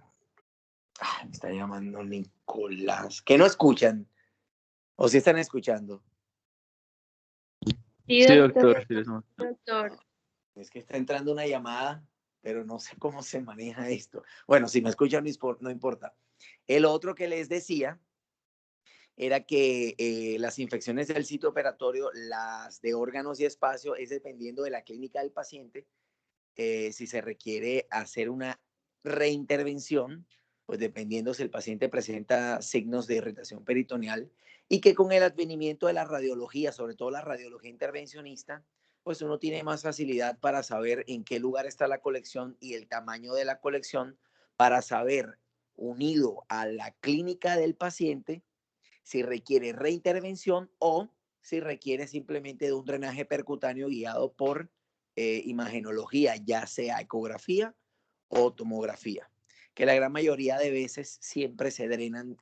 está llamando Nicolás, que no escuchan, o si están escuchando. Sí, Sí, doctor. doctor. Sí, Doctor. Es que está entrando una llamada, pero no sé cómo se maneja esto. Bueno, si me escuchan no importa. El otro que les decía era que las infecciones del sitio operatorio, las de órganos y espacio, es dependiendo de la clínica del paciente. Si se requiere hacer una reintervención, pues dependiendo si el paciente presenta signos de irritación peritoneal y que con el advenimiento de la radiología, sobre todo la radiología intervencionista, pues uno tiene más facilidad para saber en qué lugar está la colección y el tamaño de la colección para saber, unido a la clínica del paciente, si requiere reintervención o si requiere simplemente de un drenaje percutáneo guiado por imagenología, ya sea ecografía o tomografía, que la gran mayoría de veces siempre se drenan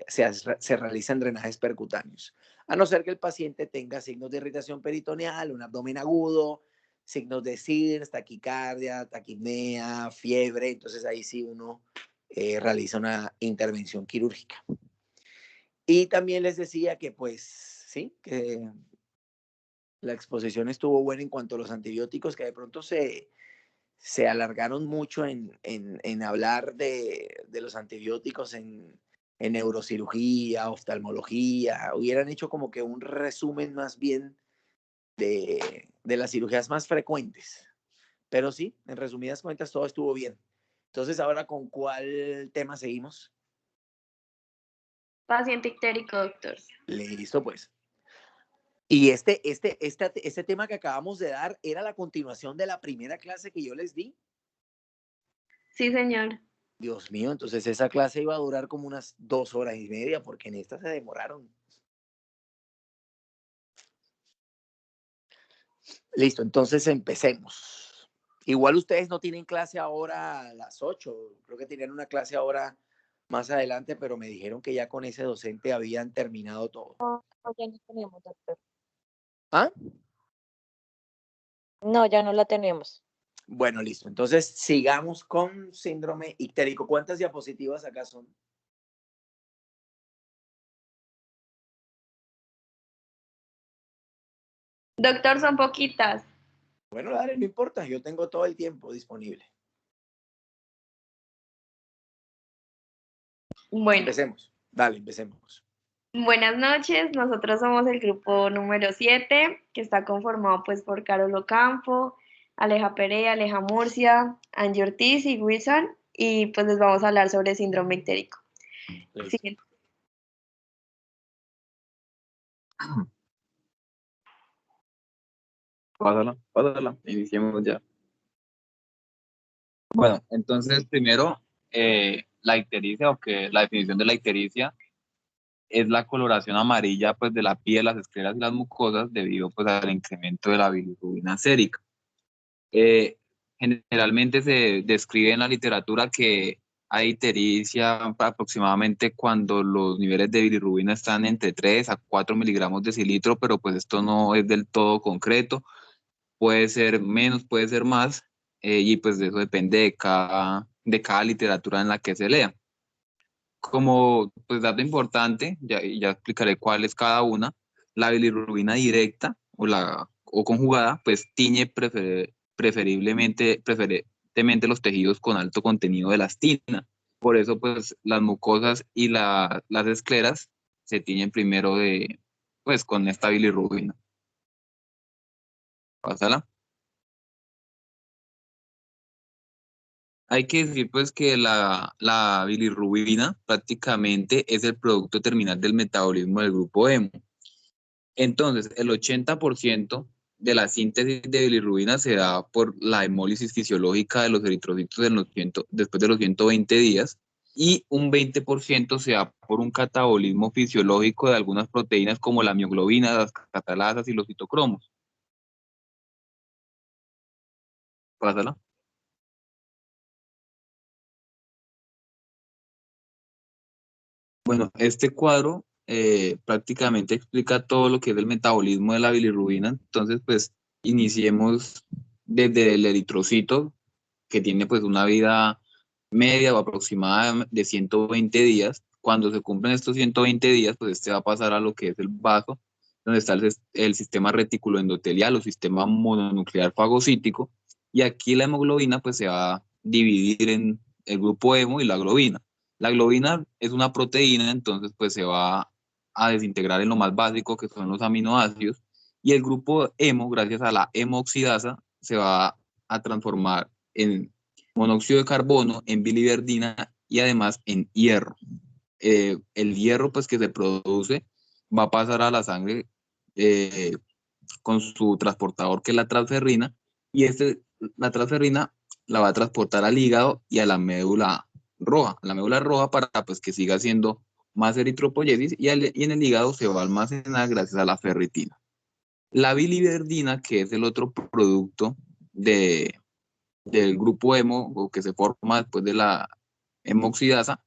se realizan drenajes percutáneos. A no ser que el paciente tenga signos de irritación peritoneal, un abdomen agudo, signos de SIDS, taquicardia, taquipnea, fiebre, entonces ahí sí uno realiza una intervención quirúrgica. Y también les decía que pues sí, que la exposición estuvo buena en cuanto a los antibióticos, que de pronto se alargaron mucho en hablar de los antibióticos en neurocirugía, oftalmología, hubieran hecho como que un resumen más bien de las cirugías más frecuentes. Pero sí, en resumidas cuentas, todo estuvo bien. Entonces, ahora, ¿con cuál tema seguimos? Paciente ictérico, doctor. Listo, pues. Y este tema que acabamos de dar era la continuación de la primera clase que yo les di. Sí, señor. Dios mío, entonces esa clase iba a durar como unas 2 horas y media, porque en esta se demoraron. Listo, entonces empecemos. Igual ustedes no tienen clase ahora a las 8, creo que tenían una clase ahora más adelante, pero me dijeron que ya con ese docente habían terminado todo. No, ya no tenemos, doctor. ¿Ah? No, ya no la tenemos. Bueno, listo. Entonces sigamos con síndrome ictérico. ¿Cuántas diapositivas acá son? Doctor, son poquitas. Bueno, dale, no importa, yo tengo todo el tiempo disponible. Bueno, Empecemos. Dale, empecemos. buenas noches. Nosotros somos el grupo número 7, que está conformado pues por Carol Ocampo, Aleja Perea, Aleja Murcia, Angie Ortiz y Wilson. Y pues les vamos a hablar sobre síndrome ictérico. Listo. Siguiente. Pásala, iniciemos ya. Bueno, entonces primero, la ictericia, o que la definición de la ictericia es la coloración amarilla pues de la piel, las escleras y las mucosas debido pues al incremento de la bilirrubina sérica. Generalmente se describe en la literatura que hay ictericia aproximadamente cuando los niveles de bilirrubina están entre 3 a 4 miligramos de decilitro, pero pues esto no es del todo concreto. Puede ser menos, puede ser más, y pues de eso depende de cada literatura en la que se lea. Como pues dato importante, ya explicaré cuál es cada una, la bilirrubina directa o conjugada, pues tiñe preferentemente los tejidos con alto contenido de elastina. Por eso pues las mucosas y las escleras se tiñen primero pues con esta bilirrubina. Pásala. Hay que decir pues que la bilirrubina prácticamente es el producto terminal del metabolismo del grupo hemo. Entonces, el 80% de la síntesis de bilirrubina se da por la hemólisis fisiológica de los eritrocitos después de los 120 días, y un 20% se da por un catabolismo fisiológico de algunas proteínas como la mioglobina, las catalasas y los citocromos. Pásala. Bueno, este cuadro prácticamente explica todo lo que es el metabolismo de la bilirrubina. Entonces, pues, iniciemos desde el eritrocito, que tiene pues una vida media o aproximada de 120 días. Cuando se cumplen estos 120 días, pues este va a pasar a lo que es el vaso, donde está el sistema reticuloendotelial o sistema mononuclear fagocítico. Y aquí la hemoglobina pues se va a dividir en el grupo hemo y la globina. La globina es una proteína, entonces pues se va a desintegrar en lo más básico, que son los aminoácidos, y el grupo hemo, gracias a la hemooxidasa, se va a transformar en monóxido de carbono, en biliverdina y además en hierro. El hierro pues que se produce va a pasar a la sangre con su transportador, que es la transferrina, y la transferrina la va a transportar al hígado y a la médula roja para pues que siga siendo más eritropoyesis, y en el hígado se va a almacenar gracias a la ferritina. La biliverdina, que es el otro producto del grupo hemo, o que se forma después de la hemoxidasa,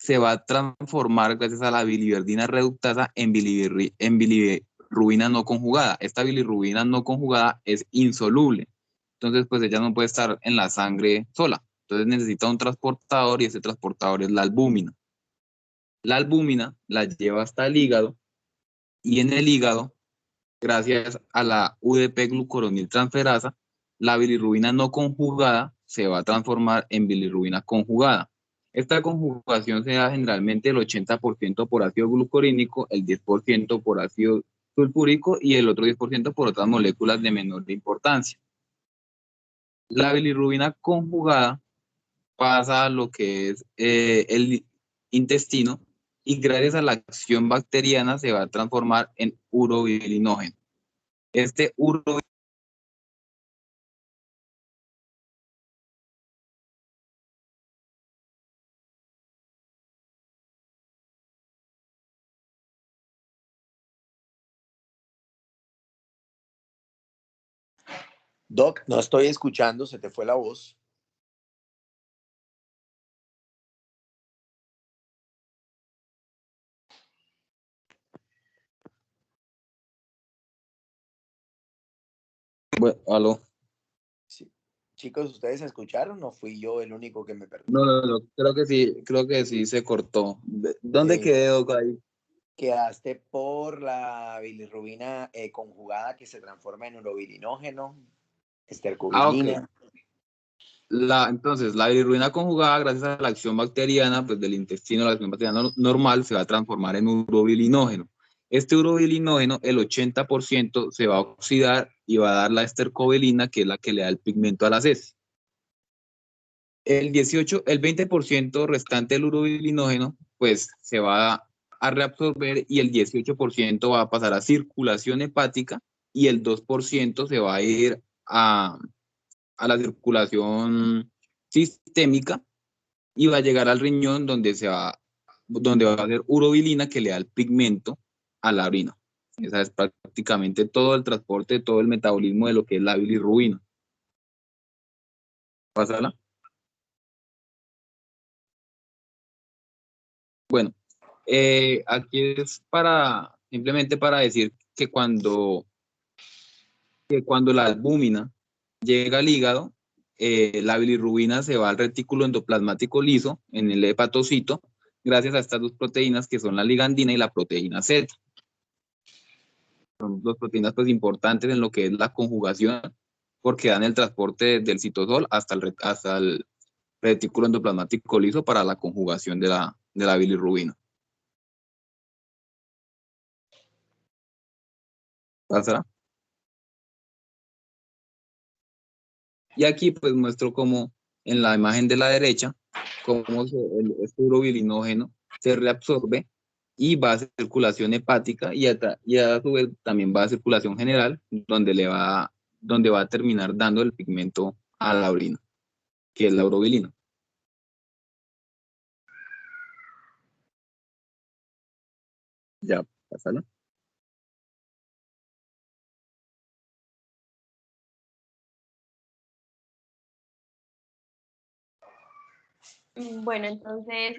se va a transformar gracias a la biliverdina reductasa en bilirrubina no conjugada. Esta bilirrubina no conjugada es insoluble. Entonces, pues ella no puede estar en la sangre sola. Entonces necesita un transportador y ese transportador es la albúmina. La albúmina la lleva hasta el hígado y en el hígado, gracias a la UDP-glucuronil transferasa, la bilirrubina no conjugada se va a transformar en bilirrubina conjugada. Esta conjugación se da generalmente el 80% por ácido glucurínico, el 10% por ácido sulfúrico y el otro 10% por otras moléculas de menor importancia. La bilirrubina conjugada pasa a lo que es el intestino y gracias a la acción bacteriana se va a transformar en urobilinógeno. Este Doc, no estoy escuchando, se te fue la voz. Bueno, aló. Sí. Chicos, ¿ustedes escucharon o fui yo el único que me perdí? No, creo que sí se cortó. ¿Dónde quedé, Doc, ahí? Quedaste por la bilirrubina conjugada que se transforma en urobilinógeno, estercobilina. Ok. Entonces, la bilirrubina conjugada, gracias a la acción bacteriana, pues del intestino, la acción bacteriana normal, se va a transformar en urobilinógeno. Este urobilinógeno, el 80% se va a oxidar y va a dar la estercobilina, que es la que le da el pigmento a las heces. El 20% restante del urobilinógeno, pues se va a reabsorber y el 18% va a pasar a circulación hepática y el 2% se va a ir a la circulación sistémica y va a llegar al riñón donde va a hacer urobilina que le da el pigmento a la orina. Esa es prácticamente todo el transporte, todo el metabolismo de lo que es la bilirrubina. Pásala. Bueno, aquí es simplemente para decir que cuando la albúmina llega al hígado, la bilirrubina se va al retículo endoplasmático liso en el hepatocito, gracias a estas dos proteínas que son la ligandina y la proteína Z. Son dos proteínas pues importantes en lo que es la conjugación, porque dan el transporte del citosol hasta el retículo endoplasmático liso para la conjugación de la bilirrubina. ¿Pásala? Y aquí pues muestro cómo en la imagen de la derecha, cómo este urobilinógeno se reabsorbe y va a circulación hepática y a su vez también va a circulación general, donde va a terminar dando el pigmento a la orina, que es la urobilina. Ya, pásala. Bueno, entonces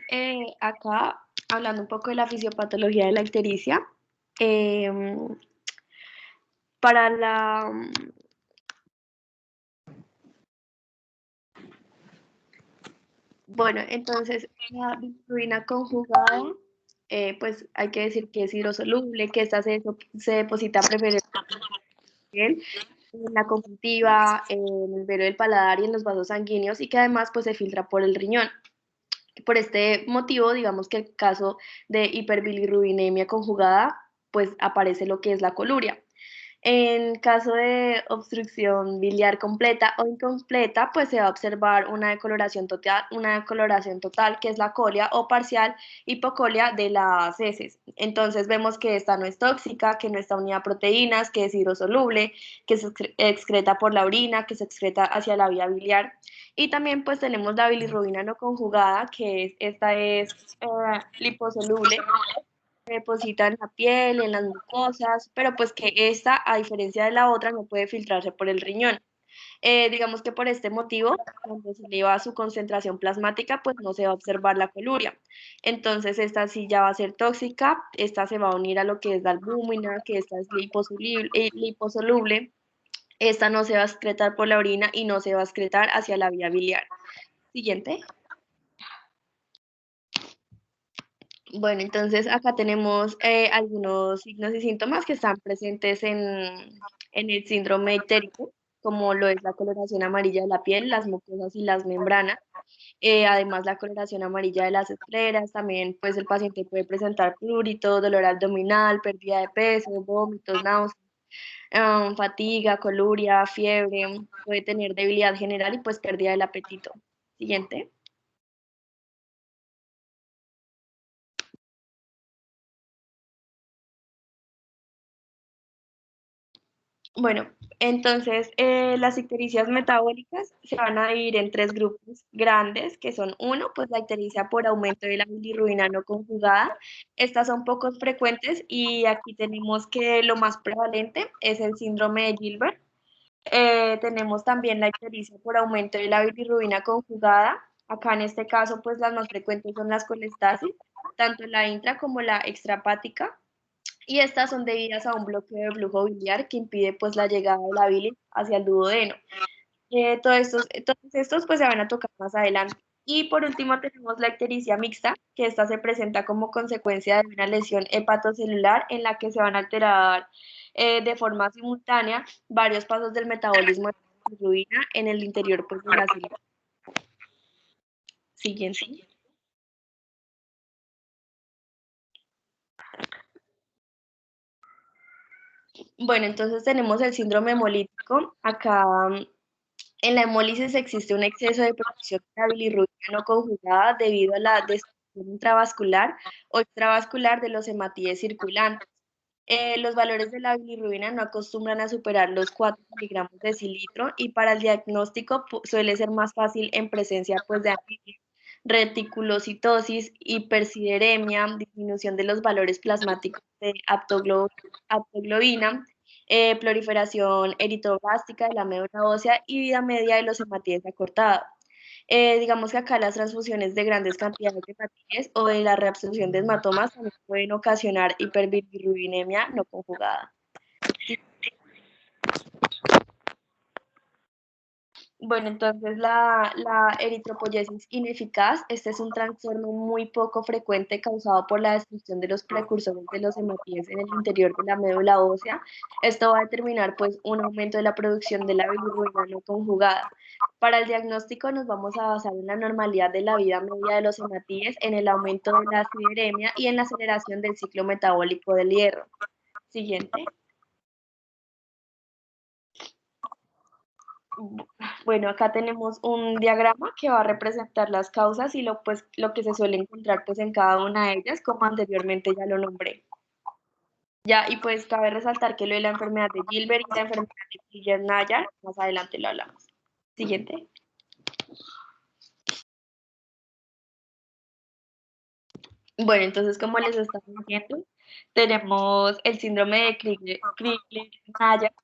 acá hablando un poco de la fisiopatología de la ictericia, para la bueno, entonces la bilirrubina conjugada, pues hay que decir que es hidrosoluble, que esta se deposita preferentemente en la conjuntiva, en el velo del paladar y en los vasos sanguíneos y que además pues se filtra por el riñón. Por este motivo, digamos que el caso de hiperbilirrubinemia conjugada, pues aparece lo que es la coluria. En caso de obstrucción biliar completa o incompleta, pues se va a observar una decoloración total, que es la colia o parcial hipocolia de las heces. Entonces vemos que esta no es tóxica, que no está unida a proteínas, que es hidrosoluble, que se excreta por la orina, que se excreta hacia la vía biliar. Y también pues tenemos la bilirrubina no conjugada, esta es liposoluble, se deposita en la piel, en las mucosas, pero pues que esta, a diferencia de la otra, no puede filtrarse por el riñón. Digamos que por este motivo, cuando se eleva su concentración plasmática, pues no se va a observar la coluria. Entonces, esta sí ya va a ser tóxica, esta se va a unir a lo que es la albúmina, que esta es liposoluble, esta no se va a excretar por la orina y no se va a excretar hacia la vía biliar. Siguiente. Bueno, entonces acá tenemos algunos signos y síntomas que están presentes en el síndrome ictérico, como lo es la coloración amarilla de la piel, las mucosas y las membranas. Además, la coloración amarilla de las escleras, también pues el paciente puede presentar prurito, dolor abdominal, pérdida de peso, vómitos, náuseas, fatiga, coluria, fiebre, puede tener debilidad general y pues pérdida del apetito. Siguiente. Bueno, entonces las ictericias metabólicas se van a dividir en tres grupos grandes, que son uno, pues la ictericia por aumento de la bilirrubina no conjugada. Estas son poco frecuentes y aquí tenemos que lo más prevalente es el síndrome de Gilbert. Tenemos también la ictericia por aumento de la bilirrubina conjugada. Acá en este caso, pues las más frecuentes son las colestasis, tanto la intra como la extrahepática, y estas son debidas a un bloqueo de flujo biliar que impide pues la llegada de la bilis hacia el duodeno. Todos estos pues se van a tocar más adelante. Y por último tenemos la ictericia mixta, que esta se presenta como consecuencia de una lesión hepatocelular en la que se van a alterar de forma simultánea varios pasos del metabolismo de la bilirrubina en el interior pues, de la célula. Siguiente. Bueno, entonces tenemos el síndrome hemolítico. Acá en la hemólisis existe un exceso de producción de la bilirrubina no conjugada debido a la destrucción intravascular o extravascular de los hematíes circulantes. Los valores de la bilirrubina no acostumbran a superar los 4 miligramos de decilitro y para el diagnóstico suele ser más fácil en presencia pues, de anemia, reticulocitosis, hipersideremia, disminución de los valores plasmáticos de aptoglobina, proliferación eritroblástica de la médula ósea y vida media de los hematíes acortada. Digamos que acá las transfusiones de grandes cantidades de hematíes o de la reabsorción de hematomas también pueden ocasionar hiperbilirrubinemia no conjugada. Bueno, entonces la eritropoyesis ineficaz, este es un trastorno muy poco frecuente causado por la destrucción de los precursores de los hematíes en el interior de la médula ósea. Esto va a determinar pues un aumento de la producción de la bilirrubina no conjugada. Para el diagnóstico nos vamos a basar en la normalidad de la vida media de los hematíes, en el aumento de la acideremia y en la aceleración del ciclo metabólico del hierro. Siguiente. Bueno, acá tenemos un diagrama que va a representar las causas y lo que se suele encontrar pues en cada una de ellas, como anteriormente ya lo nombré. Ya, y pues cabe resaltar que lo de la enfermedad de Gilbert y la enfermedad de Krieger-Najjar, más adelante lo hablamos. Siguiente. Bueno, entonces como les estaba diciendo, tenemos el síndrome de Krieger-Najjar,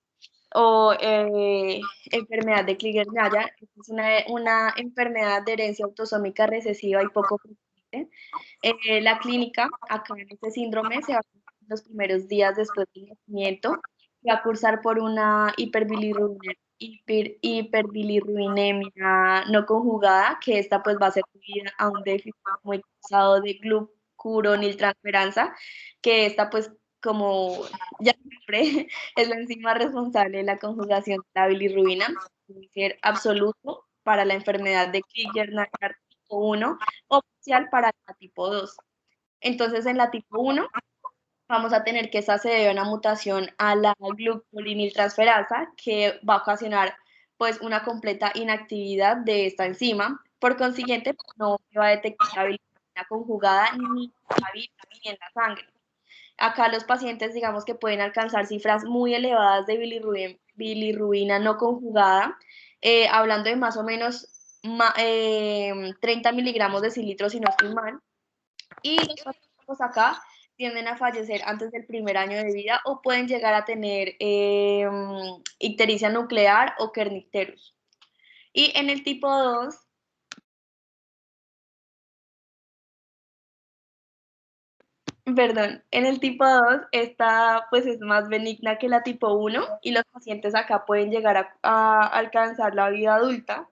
o enfermedad de Krieger-Najjar. Es una enfermedad de herencia autosómica recesiva y poco frecuente. La clínica, acá en este síndrome, se va a en los primeros días después del nacimiento, va a cursar por una hiperbilirrubinemia no conjugada, que esta pues va a ser debida a un déficit muy causado de glucuroniltransferasa, que esta pues como ya siempre es la enzima responsable de la conjugación de la bilirrubina, puede ser absoluto para la enfermedad de Krieger-Najjar tipo 1 o parcial para la tipo 2. Entonces, en la tipo 1 vamos a tener que esta se debe a una mutación a la glucoliniltransferasa que va a ocasionar pues una completa inactividad de esta enzima. Por consiguiente, no se va a detectar la bilirrubina conjugada ni en la bilis ni en la sangre. Acá los pacientes, digamos que pueden alcanzar cifras muy elevadas de bilirrubina no conjugada, hablando de más o menos 30 miligramos de decilitro, si no estoy mal. Y los pacientes acá tienden a fallecer antes del primer año de vida o pueden llegar a tener ictericia nuclear o kernicterus. Y en el tipo 2, perdón, en el tipo 2 esta pues es más benigna que la tipo 1 y los pacientes acá pueden llegar a alcanzar la vida adulta.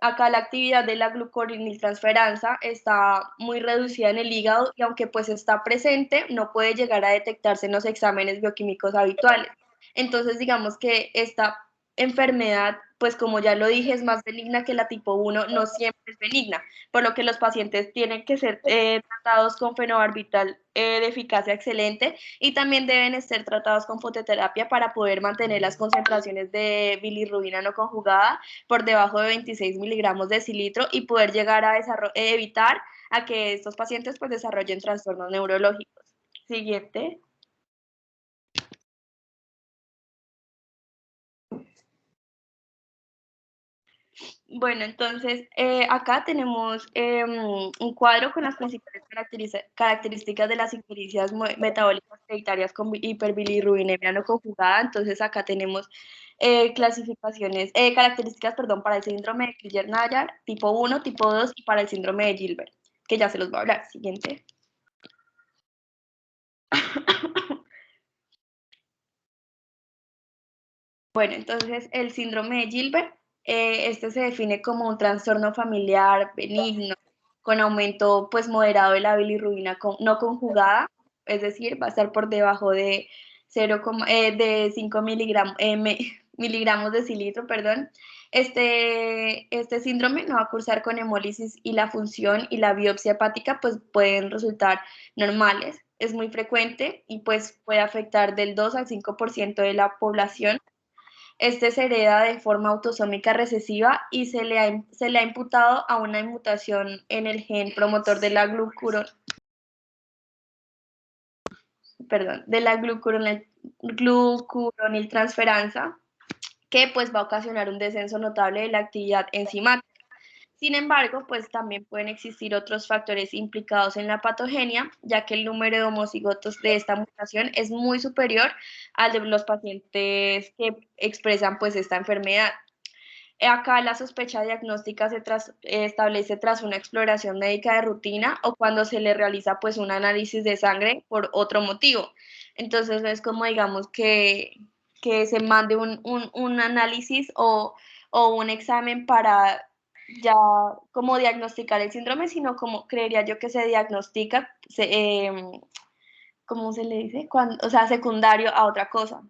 Acá la actividad de la glucoroniltransferasa está muy reducida en el hígado y aunque pues está presente, no puede llegar a detectarse en los exámenes bioquímicos habituales. Entonces digamos que esta enfermedad, pues como ya lo dije, es más benigna que la tipo 1, no siempre es benigna, por lo que los pacientes tienen que ser tratados con fenobarbital de eficacia excelente y también deben ser tratados con fototerapia para poder mantener las concentraciones de bilirrubina no conjugada por debajo de 26 miligramos de decilitro y poder llegar a evitar a que estos pacientes pues desarrollen trastornos neurológicos. Siguiente. Bueno, entonces acá tenemos un cuadro con las principales características de las ictericias metabólicas hereditarias con hiperbilirrubinemia no conjugada. Entonces acá tenemos características, perdón, para el síndrome de Kriller-Najar, tipo 1, tipo 2 y para el síndrome de Gilbert, que ya se los voy a hablar. Siguiente. Bueno, entonces el síndrome de Gilbert, este se define como un trastorno familiar benigno con aumento pues moderado de la bilirrubina no conjugada, es decir, va a estar por debajo de 5 miligramos de decilitro, perdón. Este síndrome no va a cursar con hemólisis y la función y la biopsia hepática pues pueden resultar normales. Es muy frecuente y pues puede afectar del 2 al 5% de la población. Este se hereda de forma autosómica recesiva y se le ha imputado a una mutación en el gen promotor de la glucuroniltransferasa, que pues va a ocasionar un descenso notable de la actividad enzimática. Sin embargo, pues también pueden existir otros factores implicados en la patogenia, ya que el número de homocigotos de esta mutación es muy superior al de los pacientes que expresan pues esta enfermedad. Acá la sospecha diagnóstica se establece tras una exploración médica de rutina o cuando se le realiza pues un análisis de sangre por otro motivo. Entonces no es como digamos que se mande un análisis o un examen para ya como diagnosticar el síndrome, sino como creería yo que se diagnostica, ¿cómo se le dice? O sea, secundario a otra cosa.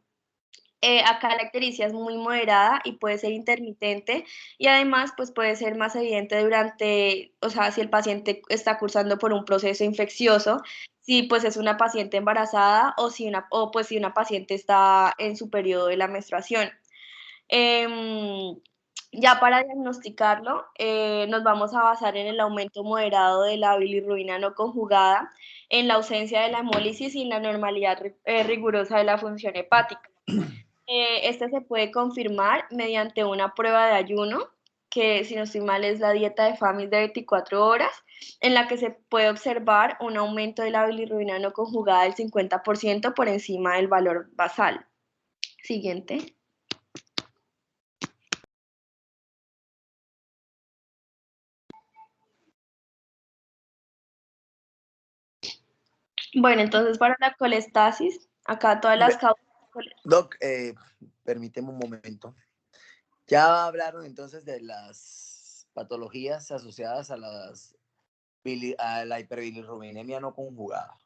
Acá la ictericia es muy moderada y puede ser intermitente y además pues puede ser más evidente durante, o sea, si el paciente está cursando por un proceso infeccioso, si pues es una paciente embarazada o pues si una paciente está en su periodo de la menstruación. Em, ya para diagnosticarlo, nos vamos a basar en el aumento moderado de la bilirrubina no conjugada, en la ausencia de la hemólisis y en la normalidad rigurosa de la función hepática. Este se puede confirmar mediante una prueba de ayuno, que si no estoy mal es la dieta de FAMIS de 24 horas, en la que se puede observar un aumento de la bilirrubina no conjugada del 50% por encima del valor basal. Siguiente. Bueno, entonces para la colestasis, acá todas las causas. Doc, permíteme un momento. Ya hablaron entonces de las patologías asociadas a a la hiperbilirrubinemia no conjugada.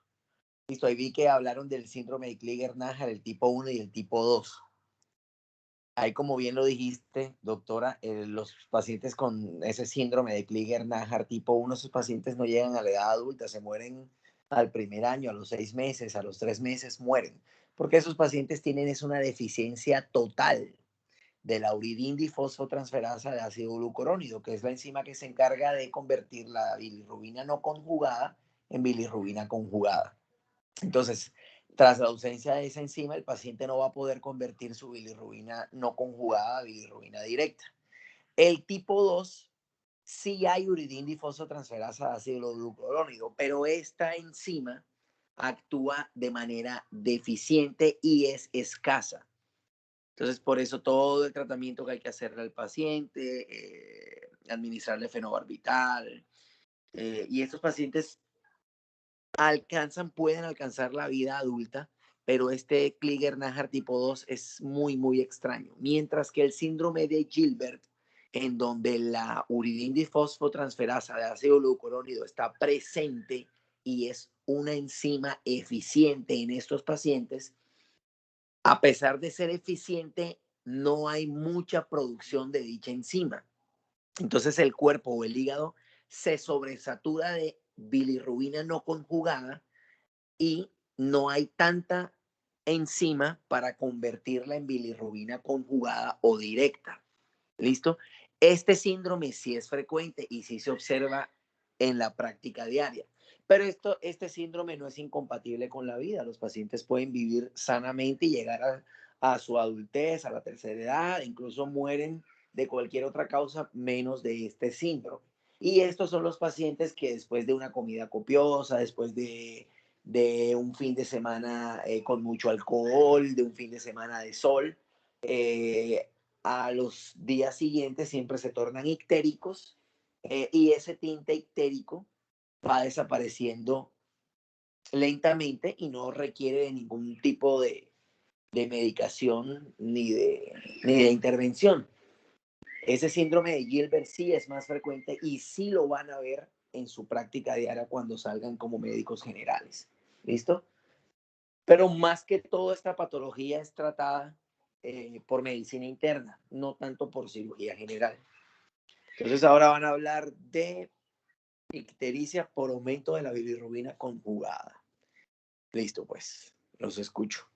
Listo, ahí vi que hablaron del síndrome de Kriller-Najar, el tipo 1 y el tipo 2. Ahí, como bien lo dijiste, doctora, los pacientes con ese síndrome de Kriller-Najar tipo 1, esos pacientes no llegan a la edad adulta, se mueren al primer año, a los 6 meses, a los 3 meses mueren, porque esos pacientes tienen una deficiencia total de la uridindifosfotransferasa de ácido glucurónido, que es la enzima que se encarga de convertir la bilirrubina no conjugada en bilirrubina conjugada. Entonces, tras la ausencia de esa enzima, el paciente no va a poder convertir su bilirrubina no conjugada a bilirrubina directa. El tipo 2, sí hay uridindifosfotransferasa de ácido glucurónido, pero esta enzima actúa de manera deficiente y es escasa. Entonces, por eso todo el tratamiento que hay que hacerle al paciente, administrarle fenobarbital, y estos pacientes pueden alcanzar la vida adulta, pero este Klinger-Najar tipo 2 es muy, muy extraño. Mientras que el síndrome de Gilbert, en donde la uridindifosfotransferasa de ácido glucurónido está presente y es una enzima eficiente en estos pacientes, a pesar de ser eficiente, no hay mucha producción de dicha enzima. Entonces el cuerpo o el hígado se sobresatura de bilirrubina no conjugada y no hay tanta enzima para convertirla en bilirrubina conjugada o directa. ¿Listo? Este síndrome sí es frecuente y sí se observa en la práctica diaria. Pero este síndrome no es incompatible con la vida. Los pacientes pueden vivir sanamente y llegar a su adultez, a la tercera edad, incluso mueren de cualquier otra causa menos de este síndrome. Y estos son los pacientes que después de una comida copiosa, después de un fin de semana con mucho alcohol, de un fin de semana de sol, a los días siguientes siempre se tornan ictéricos y ese tinte ictérico va desapareciendo lentamente y no requiere de ningún tipo de medicación ni de intervención. Ese síndrome de Gilbert sí es más frecuente y sí lo van a ver en su práctica diaria cuando salgan como médicos generales. ¿Listo? Pero más que todo esta patología es tratada por medicina interna, no tanto por cirugía general. Entonces ahora van a hablar de ictericia por aumento de la bilirrubina conjugada. Listo, pues, los escucho.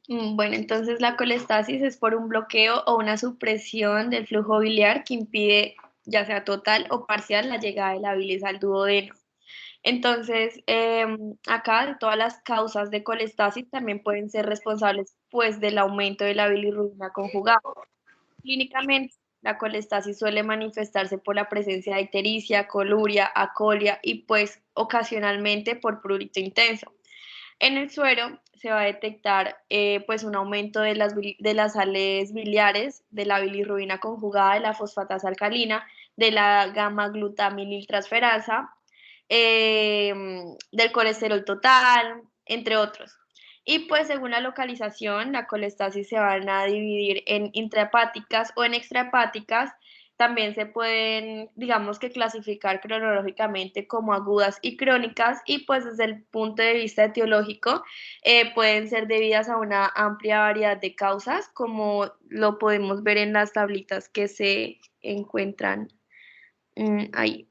Bueno, entonces la colestasis es por un bloqueo o una supresión del flujo biliar que impide, ya sea total o parcial, la llegada de la bilis al duodeno. Entonces, acá de todas las causas de colestasis también pueden ser responsables pues del aumento de la bilirrubina conjugada. Clínicamente, la colestasis suele manifestarse por la presencia de ictericia, coluria, acolia y pues ocasionalmente por prurito intenso. En el suero se va a detectar pues un aumento de las sales biliares, de la bilirrubina conjugada, de la fosfatasa alcalina, de la gamma-glutaminiltransferasa, del colesterol total, entre otros. Y pues según la localización, la colestasis se van a dividir en intrahepáticas o en extrahepáticas. También se pueden, digamos que clasificar cronológicamente como agudas y crónicas y pues desde el punto de vista etiológico pueden ser debidas a una amplia variedad de causas, como lo podemos ver en las tablitas que se encuentran ahí.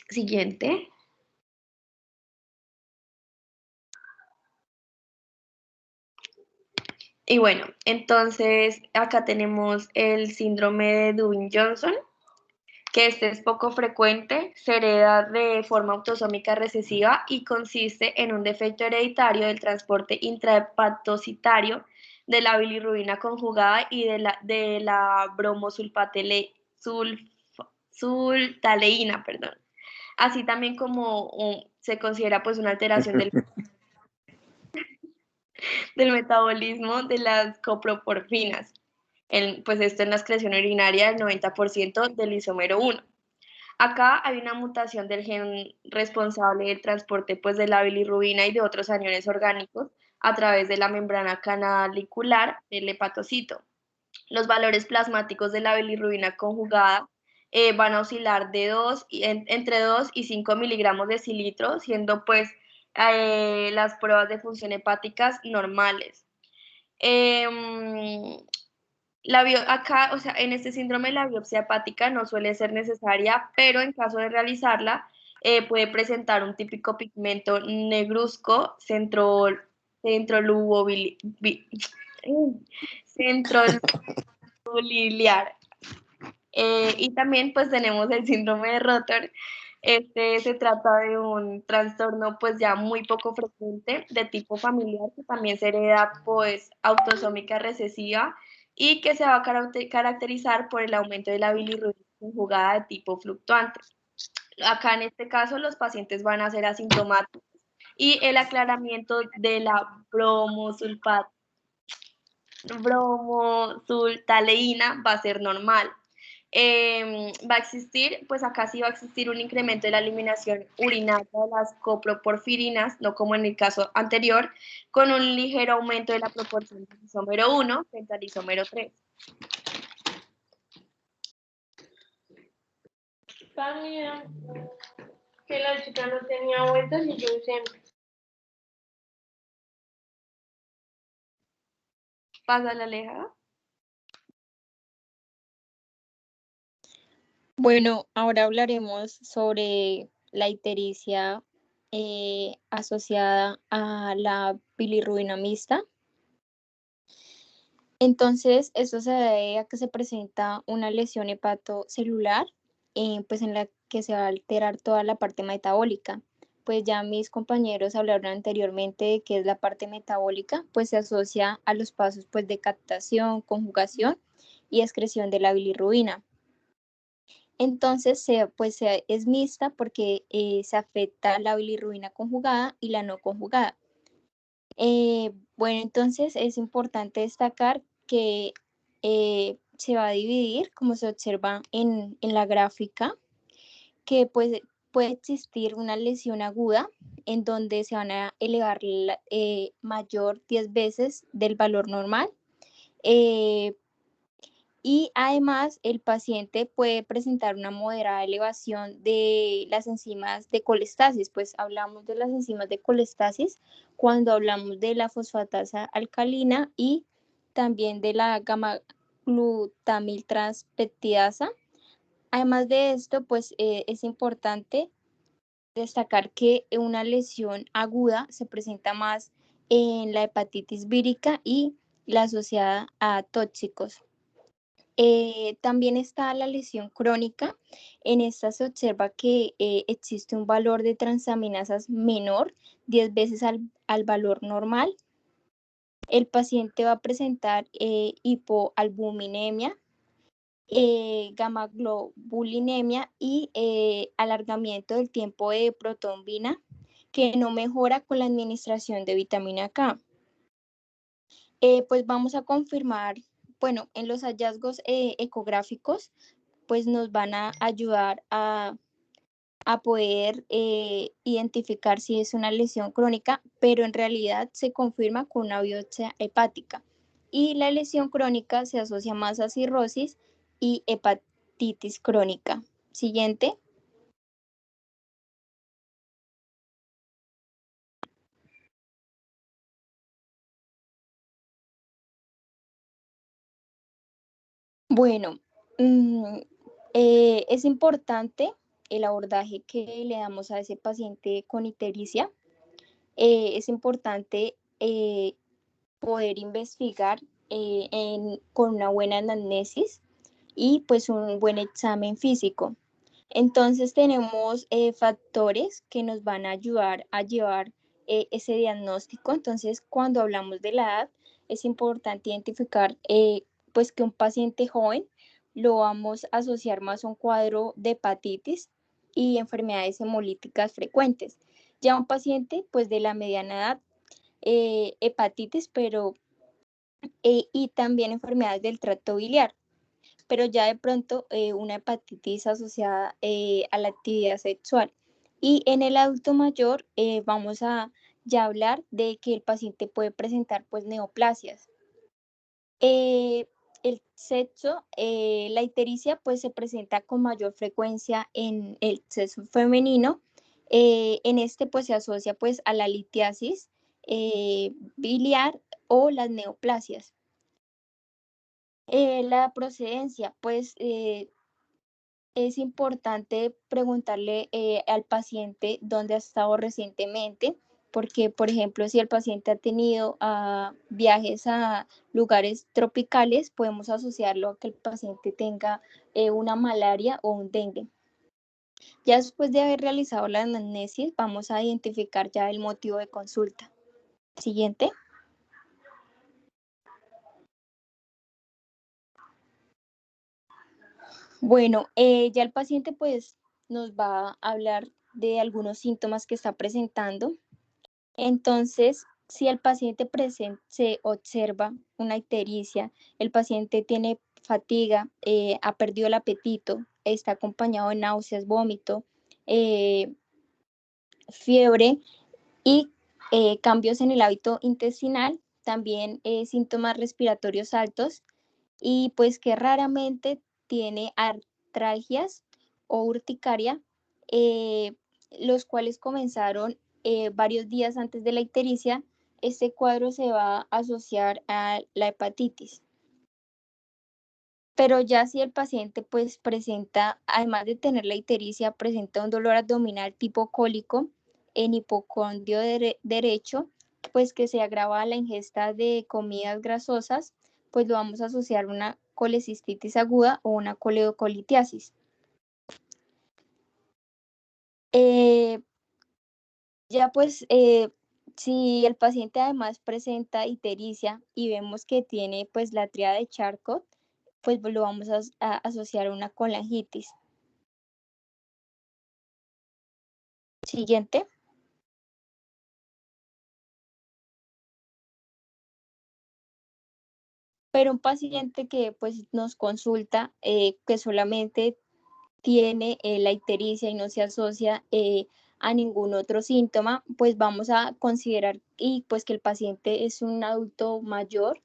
Siguiente. Y bueno, entonces acá tenemos el síndrome de Dubin-Johnson, que este es poco frecuente, se hereda de forma autosómica recesiva y consiste en un defecto hereditario del transporte intrahepatocitario de la bilirrubina conjugada y de la bromosultaleína, perdón. Así también como se considera pues una alteración del metabolismo de las coproporfinas. Pues esto en la excreción urinaria del 90% del isómero 1. Acá hay una mutación del gen responsable del transporte pues, de la bilirrubina y de otros aniones orgánicos a través de la membrana canalicular del hepatocito. Los valores plasmáticos de la bilirrubina conjugada van a oscilar de entre 2 y 5 miligramos de decilitro, siendo pues las pruebas de función hepáticas normales. Acá, o sea, en este síndrome la biopsia hepática no suele ser necesaria, pero en caso de realizarla puede presentar un típico pigmento negruzco centroliliar. Y también pues tenemos el síndrome de Rotor. Este se trata de un trastorno pues ya muy poco frecuente de tipo familiar que también se hereda pues autosómica recesiva y que se va a caracterizar por el aumento de la bilirrubina conjugada de tipo fluctuante. acá en este caso los pacientes van a ser asintomáticos y el aclaramiento de la bromosultaleína va a ser normal. Va a existir, pues acá sí va a existir un incremento de la eliminación urinaria de las coproporfirinas, no como en el caso anterior, con un ligero aumento de la proporción de isómero 1 frente al isómero 3. Sabía que la chica no tenía vueltas y yo siempre. Pasa la Aleja. Bueno, ahora hablaremos sobre la ictericia asociada a la bilirrubina mixta. Entonces, esto se debe a que se presenta una lesión hepatocelular, pues en la que se va a alterar toda la parte metabólica. Pues ya mis compañeros hablaron anteriormente de qué es la parte metabólica, pues se asocia a los pasos pues, de captación, conjugación y excreción de la bilirrubina. Entonces, es mixta porque se afecta la bilirrubina conjugada y la no conjugada. Bueno, entonces es importante destacar que se va a dividir, como se observa en la gráfica, que puede existir una lesión aguda en donde se van a elevar mayor 10 veces del valor normal. Y además el paciente puede presentar una moderada elevación de las enzimas de colestasis, pues hablamos de las enzimas de colestasis cuando hablamos de la fosfatasa alcalina y también de la gamma-glutamiltranseptidasa. Además de esto, pues es importante destacar que una lesión aguda se presenta más en la hepatitis vírica y la asociada a tóxicos. También está la lesión crónica. En esta se observa que existe un valor de transaminasas menor, 10 veces al valor normal. El paciente va a presentar hipoalbuminemia, gamaglobulinemia y alargamiento del tiempo de protrombina, que no mejora con la administración de vitamina K. Pues vamos a confirmar, bueno, en los hallazgos ecográficos, pues nos van a ayudar a poder identificar si es una lesión crónica, pero en realidad se confirma con una biopsia hepática. Y la lesión crónica se asocia más a cirrosis y hepatitis crónica. Siguiente. Bueno, es importante el abordaje que le damos a ese paciente con ictericia. Es importante poder investigar con una buena anamnesis y pues un buen examen físico. Entonces tenemos factores que nos van a ayudar a llevar ese diagnóstico. Entonces cuando hablamos de la edad es importante identificar pues que un paciente joven lo vamos a asociar más a un cuadro de hepatitis y enfermedades hemolíticas frecuentes. Ya un paciente pues de la mediana edad, hepatitis, pero y también enfermedades del tracto biliar, pero ya de pronto una hepatitis asociada a la actividad sexual. Y en el adulto mayor vamos a ya hablar de que el paciente puede presentar pues neoplasias. El sexo, la ictericia pues se presenta con mayor frecuencia en el sexo femenino. En este pues se asocia pues a la litiasis biliar o las neoplasias. La procedencia, pues es importante preguntarle al paciente dónde ha estado recientemente, porque, por ejemplo, si el paciente ha tenido viajes a lugares tropicales, podemos asociarlo a que el paciente tenga una malaria o un dengue. Ya después de haber realizado la anamnesis, vamos a identificar ya el motivo de consulta. Siguiente. Bueno, ya el paciente pues nos va a hablar de algunos síntomas que está presentando. Entonces, si el paciente se observa una ictericia, el paciente tiene fatiga, ha perdido el apetito, está acompañado de náuseas, vómito, fiebre y cambios en el hábito intestinal, también síntomas respiratorios altos y pues que raramente tiene artralgias o urticaria, los cuales comenzaron varios días antes de la ictericia. Este cuadro se va a asociar a la hepatitis. Pero ya si el paciente pues presenta, además de tener la ictericia, presenta un dolor abdominal tipo cólico en hipocondrio derecho, pues que se agrava a la ingesta de comidas grasosas, pues lo vamos a asociar a una colecistitis aguda o una coledocolitiasis. Ya pues, si el paciente además presenta ictericia y vemos que tiene pues la tríada de Charcot, pues lo vamos a asociar a una colangitis. Siguiente. Pero un paciente que pues nos consulta, que solamente tiene la ictericia y no se asocia a ningún otro síntoma, pues vamos a considerar y pues que el paciente es un adulto mayor,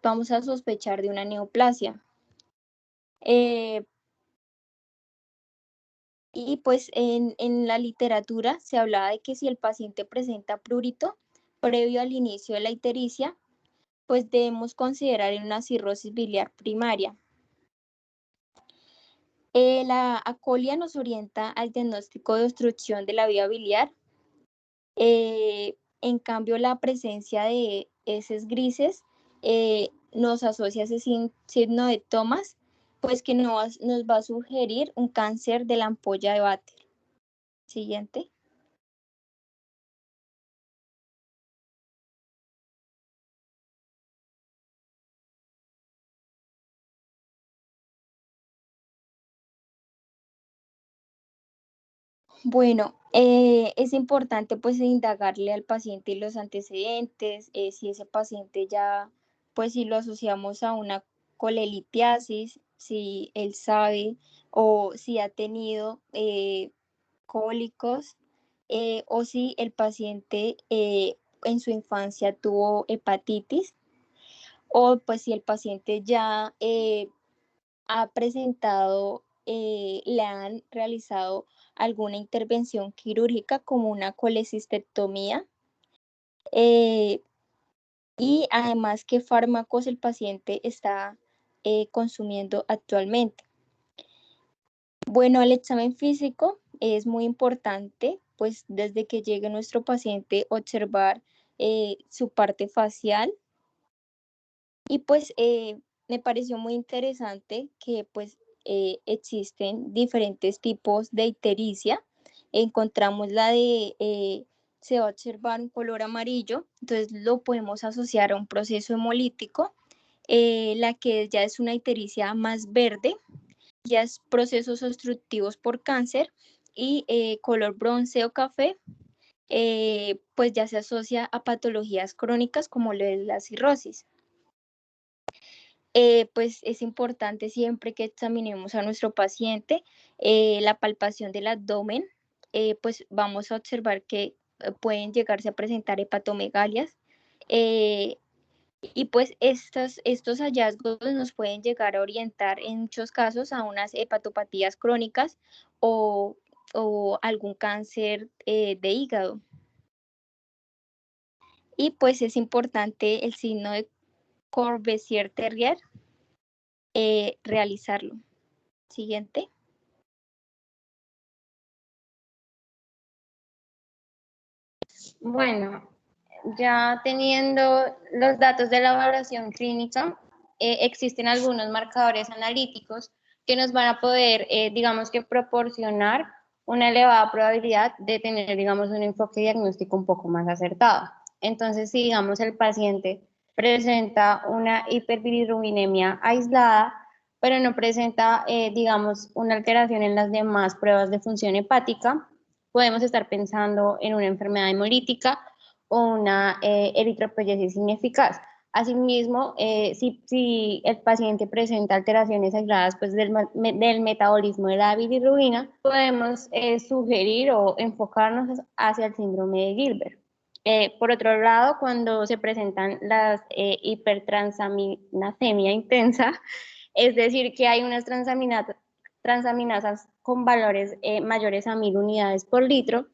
vamos a sospechar de una neoplasia. Y pues en la literatura se hablaba de que si el paciente presenta prurito previo al inicio de la ictericia, pues debemos considerar una cirrosis biliar primaria. La acolia nos orienta al diagnóstico de obstrucción de la vía biliar. En cambio, la presencia de heces grises nos asocia a ese signo de Thomas, pues que nos va a sugerir un cáncer de la ampolla de Vater. Siguiente. Bueno, es importante pues indagarle al paciente los antecedentes, si ese paciente ya, pues si lo asociamos a una colelitiasis, si él sabe o si ha tenido cólicos o si el paciente en su infancia tuvo hepatitis o pues si el paciente ya ha presentado, le han realizado alguna intervención quirúrgica como una colecistectomía y además qué fármacos el paciente está consumiendo actualmente. Bueno, el examen físico es muy importante, pues desde que llegue nuestro paciente observar su parte facial y pues me pareció muy interesante que pues existen diferentes tipos de ictericia. Encontramos la de, se va a observar un color amarillo, entonces lo podemos asociar a un proceso hemolítico. La que ya es una ictericia más verde, ya es procesos obstructivos por cáncer y color bronce o café, pues ya se asocia a patologías crónicas como lo es la cirrosis. Pues es importante siempre que examinemos a nuestro paciente la palpación del abdomen, pues vamos a observar que pueden llegarse a presentar hepatomegalias y pues estos hallazgos nos pueden llegar a orientar en muchos casos a unas hepatopatías crónicas o algún cáncer de hígado. Y pues es importante el signo de Courvoisier-Terrier realizarlo. Siguiente. Bueno, ya teniendo los datos de la valoración clínica, existen algunos marcadores analíticos que nos van a poder, digamos que proporcionar una elevada probabilidad de tener, digamos, un enfoque diagnóstico un poco más acertado. Entonces, si, digamos, el paciente presenta una hiperbilirrubinemia aislada, pero no presenta, digamos, una alteración en las demás pruebas de función hepática, podemos estar pensando en una enfermedad hemolítica o una eritropoyesis ineficaz. Asimismo, si el paciente presenta alteraciones aisladas pues, del metabolismo de la bilirrubina, podemos sugerir o enfocarnos hacia el síndrome de Gilbert. Por otro lado, cuando se presentan las hipertransaminasemia intensa, es decir, que hay unas transaminasas con valores mayores a 1000 unidades por litro,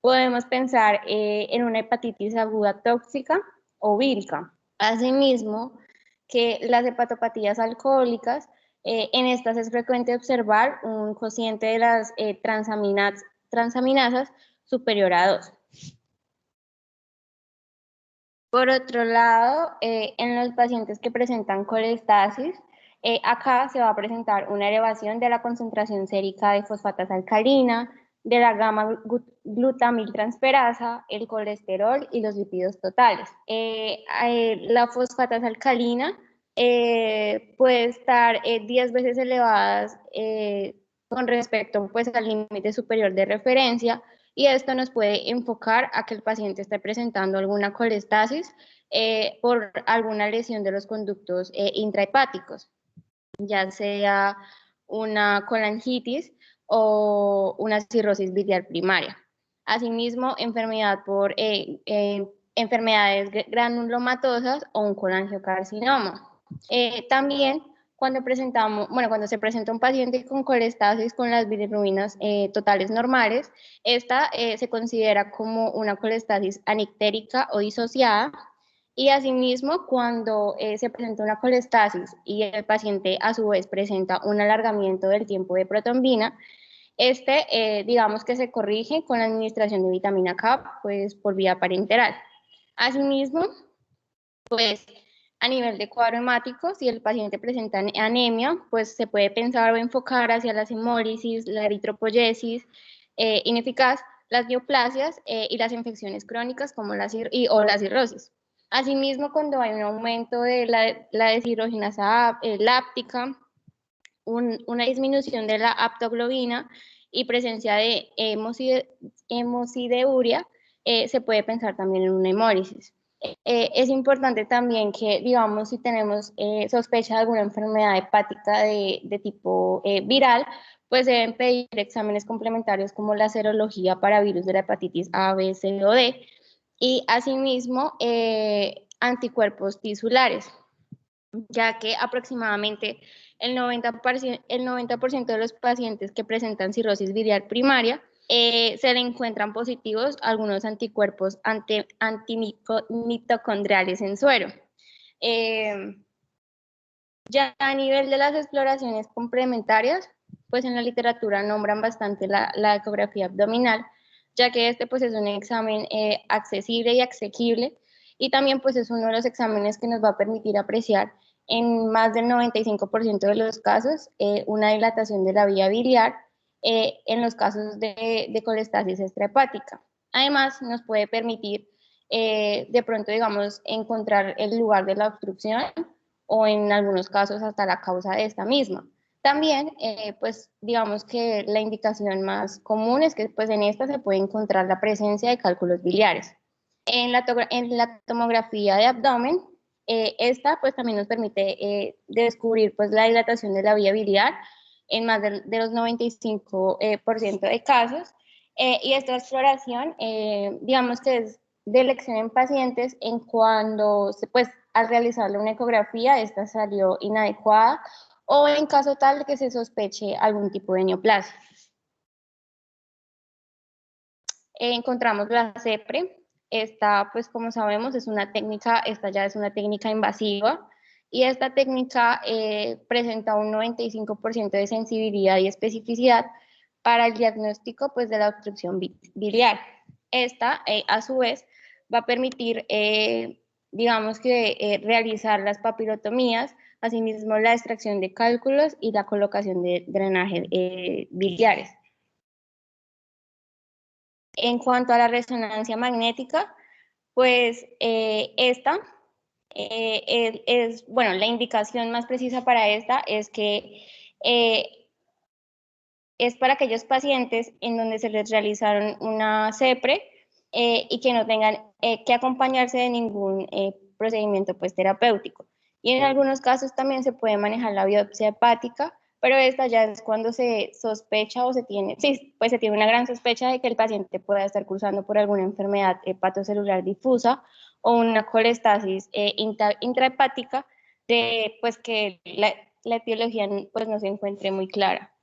podemos pensar en una hepatitis aguda tóxica o vírica. Asimismo, que las hepatopatías alcohólicas, en estas es frecuente observar un cociente de las transaminasas superior a 2. Por otro lado, en los pacientes que presentan colestasis, acá se va a presentar una elevación de la concentración sérica de fosfatas alcalina, de la gamma-glutamiltransferasa, el colesterol y los lípidos totales. La fosfatas alcalina puede estar 10 veces elevadas con respecto pues, al límite superior de referencia, y esto nos puede enfocar a que el paciente esté presentando alguna colestasis por alguna lesión de los conductos intrahepáticos, ya sea una colangitis o una cirrosis biliar primaria. Asimismo, enfermedades granulomatosas o un colangiocarcinoma. También cuando se presenta un paciente con colestasis con las bilirrubinas totales normales, esta se considera como una colestasis anictérica o disociada. Y asimismo, cuando se presenta una colestasis y el paciente a su vez presenta un alargamiento del tiempo de protrombina, digamos que se corrige con la administración de vitamina K, pues por vía parenteral. Asimismo, pues a nivel de cuadro hemático, si el paciente presenta anemia, pues se puede pensar o enfocar hacia las hemólisis, la eritropoyesis ineficaz, las neoplasias y las infecciones crónicas como la cirrosis. Asimismo, cuando hay un aumento de la deshidrogenasa láctica, una disminución de la aptoglobina y presencia de hemosideúria, se puede pensar también en una hemólisis. Es importante también que, digamos, si tenemos sospecha de alguna enfermedad hepática de tipo viral, pues deben pedir exámenes complementarios como la serología para virus de la hepatitis A, B, C o D, y asimismo anticuerpos tisulares, ya que aproximadamente el 90% de los pacientes que presentan cirrosis biliar primaria se le encuentran positivos algunos anticuerpos antimitocondriales en suero. Ya a nivel de las exploraciones complementarias, pues en la literatura nombran bastante la ecografía abdominal, ya que pues es un examen accesible y asequible, y también pues es uno de los exámenes que nos va a permitir apreciar en más del 95% de los casos una dilatación de la vía biliar en los casos de colestasis extrahepática. Además, nos puede permitir de pronto, digamos, encontrar el lugar de la obstrucción o en algunos casos hasta la causa de esta misma. También, pues digamos que la indicación más común es que pues en esta se puede encontrar la presencia de cálculos biliares. En la tomografía de abdomen, esta pues también nos permite descubrir pues la dilatación de la vía biliar en más de los 95% de casos, y esta exploración digamos que es de elección en pacientes en cuando pues al realizarle una ecografía esta salió inadecuada o en caso tal de que se sospeche algún tipo de neoplasia. Encontramos la CEPRE. Esta, pues como sabemos, esta ya es una técnica invasiva, y esta técnica presenta un 95% de sensibilidad y especificidad para el diagnóstico pues, de la obstrucción biliar. Esta, a su vez, va a permitir, digamos que, realizar las papilotomías, asimismo la extracción de cálculos y la colocación de drenajes biliares. En cuanto a la resonancia magnética, pues esta bueno, la indicación más precisa para esta es que es para aquellos pacientes en donde se les realizaron una CEPRE y que no tengan que acompañarse de ningún procedimiento pues, terapéutico. Y en algunos casos también se puede manejar la biopsia hepática, pero esta ya es cuando se sospecha o se tiene, sí, pues se tiene una gran sospecha de que el paciente pueda estar cursando por alguna enfermedad hepatocelular difusa o una colestasis intrahepática, de, pues que la etiología pues, no se encuentre muy clara.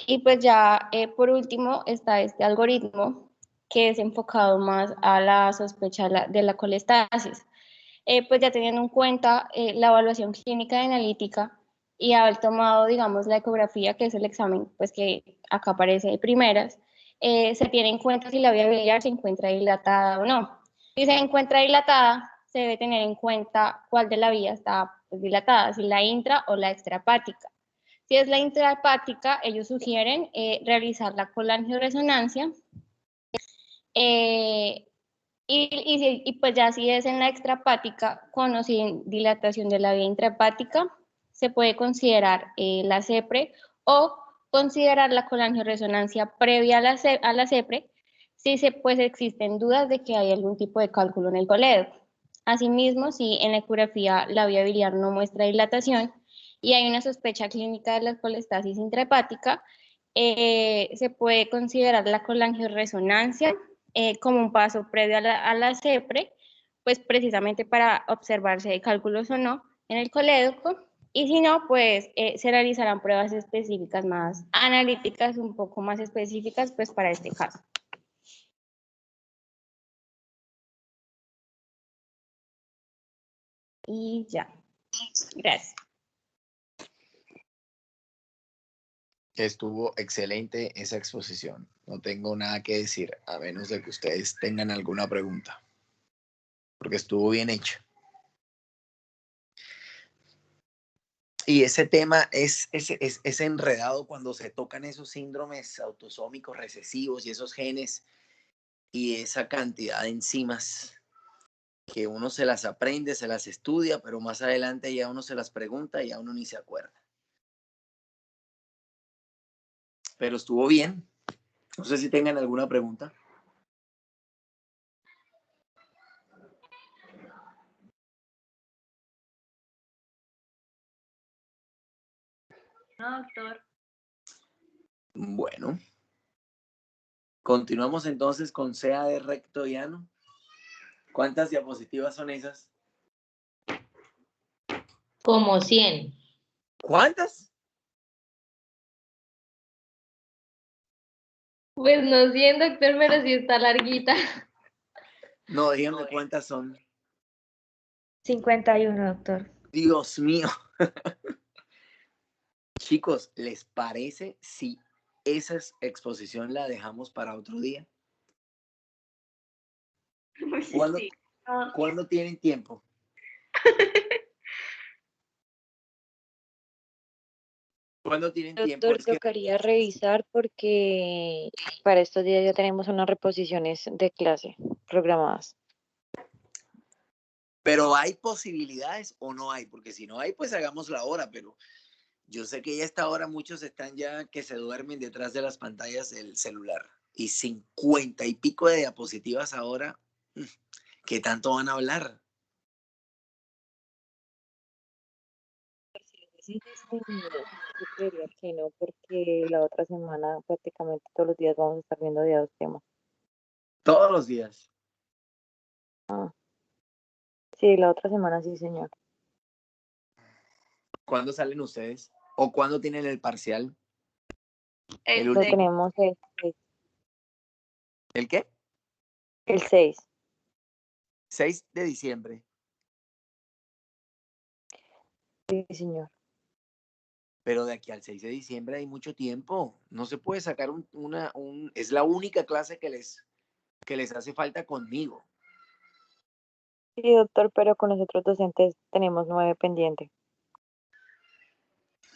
Y pues ya por último está este algoritmo que es enfocado más a la sospecha de la colestasis. Pues ya teniendo en cuenta la evaluación clínica y analítica y haber tomado, digamos, la ecografía, que es el examen pues que acá aparece de primeras, se tiene en cuenta si la vía biliar se encuentra dilatada o no. Si se encuentra dilatada, se debe tener en cuenta cuál de la vía está pues, dilatada, si la intra o la extrahepática. Si es la intrahepática, ellos sugieren realizar la colangioresonancia y pues ya si es en la extrahepática con o sin dilatación de la vía intrahepática, se puede considerar la CEPRE o considerar la colangioresonancia previa a la CEPRE si pues existen dudas de que hay algún tipo de cálculo en el colédoco. Asimismo, si en la ecografía la vía biliar no muestra dilatación y hay una sospecha clínica de la colestasis intrahepática, se puede considerar la colangioresonancia como un paso previo a la CEPRE, pues precisamente para observar si hay cálculos o no en el colédoco, y si no, pues se realizarán pruebas específicas más analíticas, un poco más específicas, pues para este caso. Y ya. Gracias. Estuvo excelente esa exposición. No tengo nada que decir, a menos de que ustedes tengan alguna pregunta, porque estuvo bien hecha. Y ese tema es enredado cuando se tocan esos síndromes autosómicos recesivos y esos genes y esa cantidad de enzimas que uno se las aprende, se las estudia, pero más adelante ya uno se las pregunta y ya uno ni se acuerda. Pero estuvo bien. No sé si tengan alguna pregunta. No, doctor. Bueno. Continuamos entonces con CA de recto llano. ¿Cuántas diapositivas son esas? Como 100. ¿Cuántas? Pues no 100, doctor, pero sí está larguita. No, díganme cuántas son. 51, doctor. Dios mío. Chicos, ¿les parece si esa exposición la dejamos para otro día? ¿Cuándo, Sí. ¿cuándo tienen tiempo? ¿Cuándo tienen tiempo? Doctor, Es que, tocaría revisar porque para estos días ya tenemos unas reposiciones de clase programadas. pero ¿hay posibilidades o no hay? Porque si no hay, pues hagamos la hora, pero yo sé que ya a esta hora muchos están ya que se duermen detrás de las pantallas del celular. Y 50 y pico de diapositivas ahora, ¿qué tanto van a hablar? Sí, yo creería que no, porque la otra semana prácticamente todos los días vamos a estar viendo de dos temas. Todos los días. Sí, la otra semana sí, señor. ¿Cuándo salen ustedes? ¿O cuándo tienen el parcial? El Lo último. tenemos el 6. ¿El qué? El 6. 6 de diciembre. Sí, señor. Pero de aquí al 6 de diciembre hay mucho tiempo. No se puede sacar es la única clase que les hace falta conmigo. Sí, doctor, pero con los otros docentes tenemos 9 pendientes.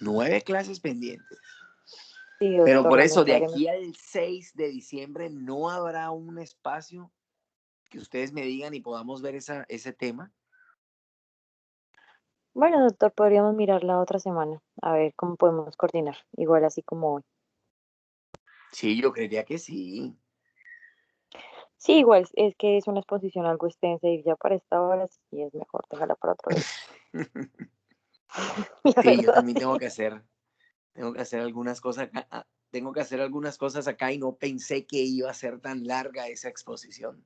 9 clases pendientes. Sí, Pero doctor, por eso, de lamentablemente. aquí al 6 de diciembre no habrá un espacio. que ustedes me digan y podamos ver ese tema. Bueno, doctor, podríamos mirar la otra semana, a ver cómo podemos coordinar, igual así como hoy. Sí, yo creería que sí. Sí, igual es que es una exposición algo extensa y ya para esta hora sí es mejor dejarla para otro día. La Sí, yo verdad, también sí. tengo que hacer algunas cosas acá. Tengo que hacer algunas cosas acá y no pensé que iba a ser tan larga esa exposición.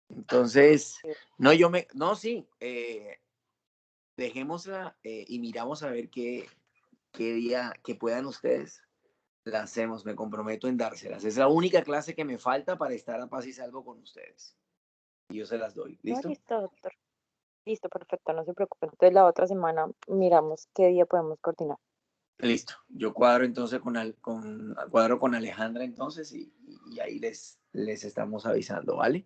Entonces, no, sí, dejémosla y miramos a ver qué día que puedan ustedes. La hacemos, me comprometo en dárselas. Es la única clase que me falta para estar a paz y salvo con ustedes. Y yo se las doy. No, ¿Listo? listo, doctor. Listo, perfecto, no se preocupen. Entonces la otra semana miramos qué día podemos coordinar. Listo. Yo cuadro entonces cuadro con Alejandra entonces y ahí les estamos avisando, ¿vale?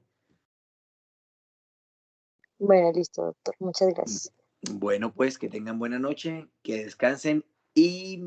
Bueno, listo, doctor. Muchas gracias. Bueno, pues que tengan buena noche, que descansen y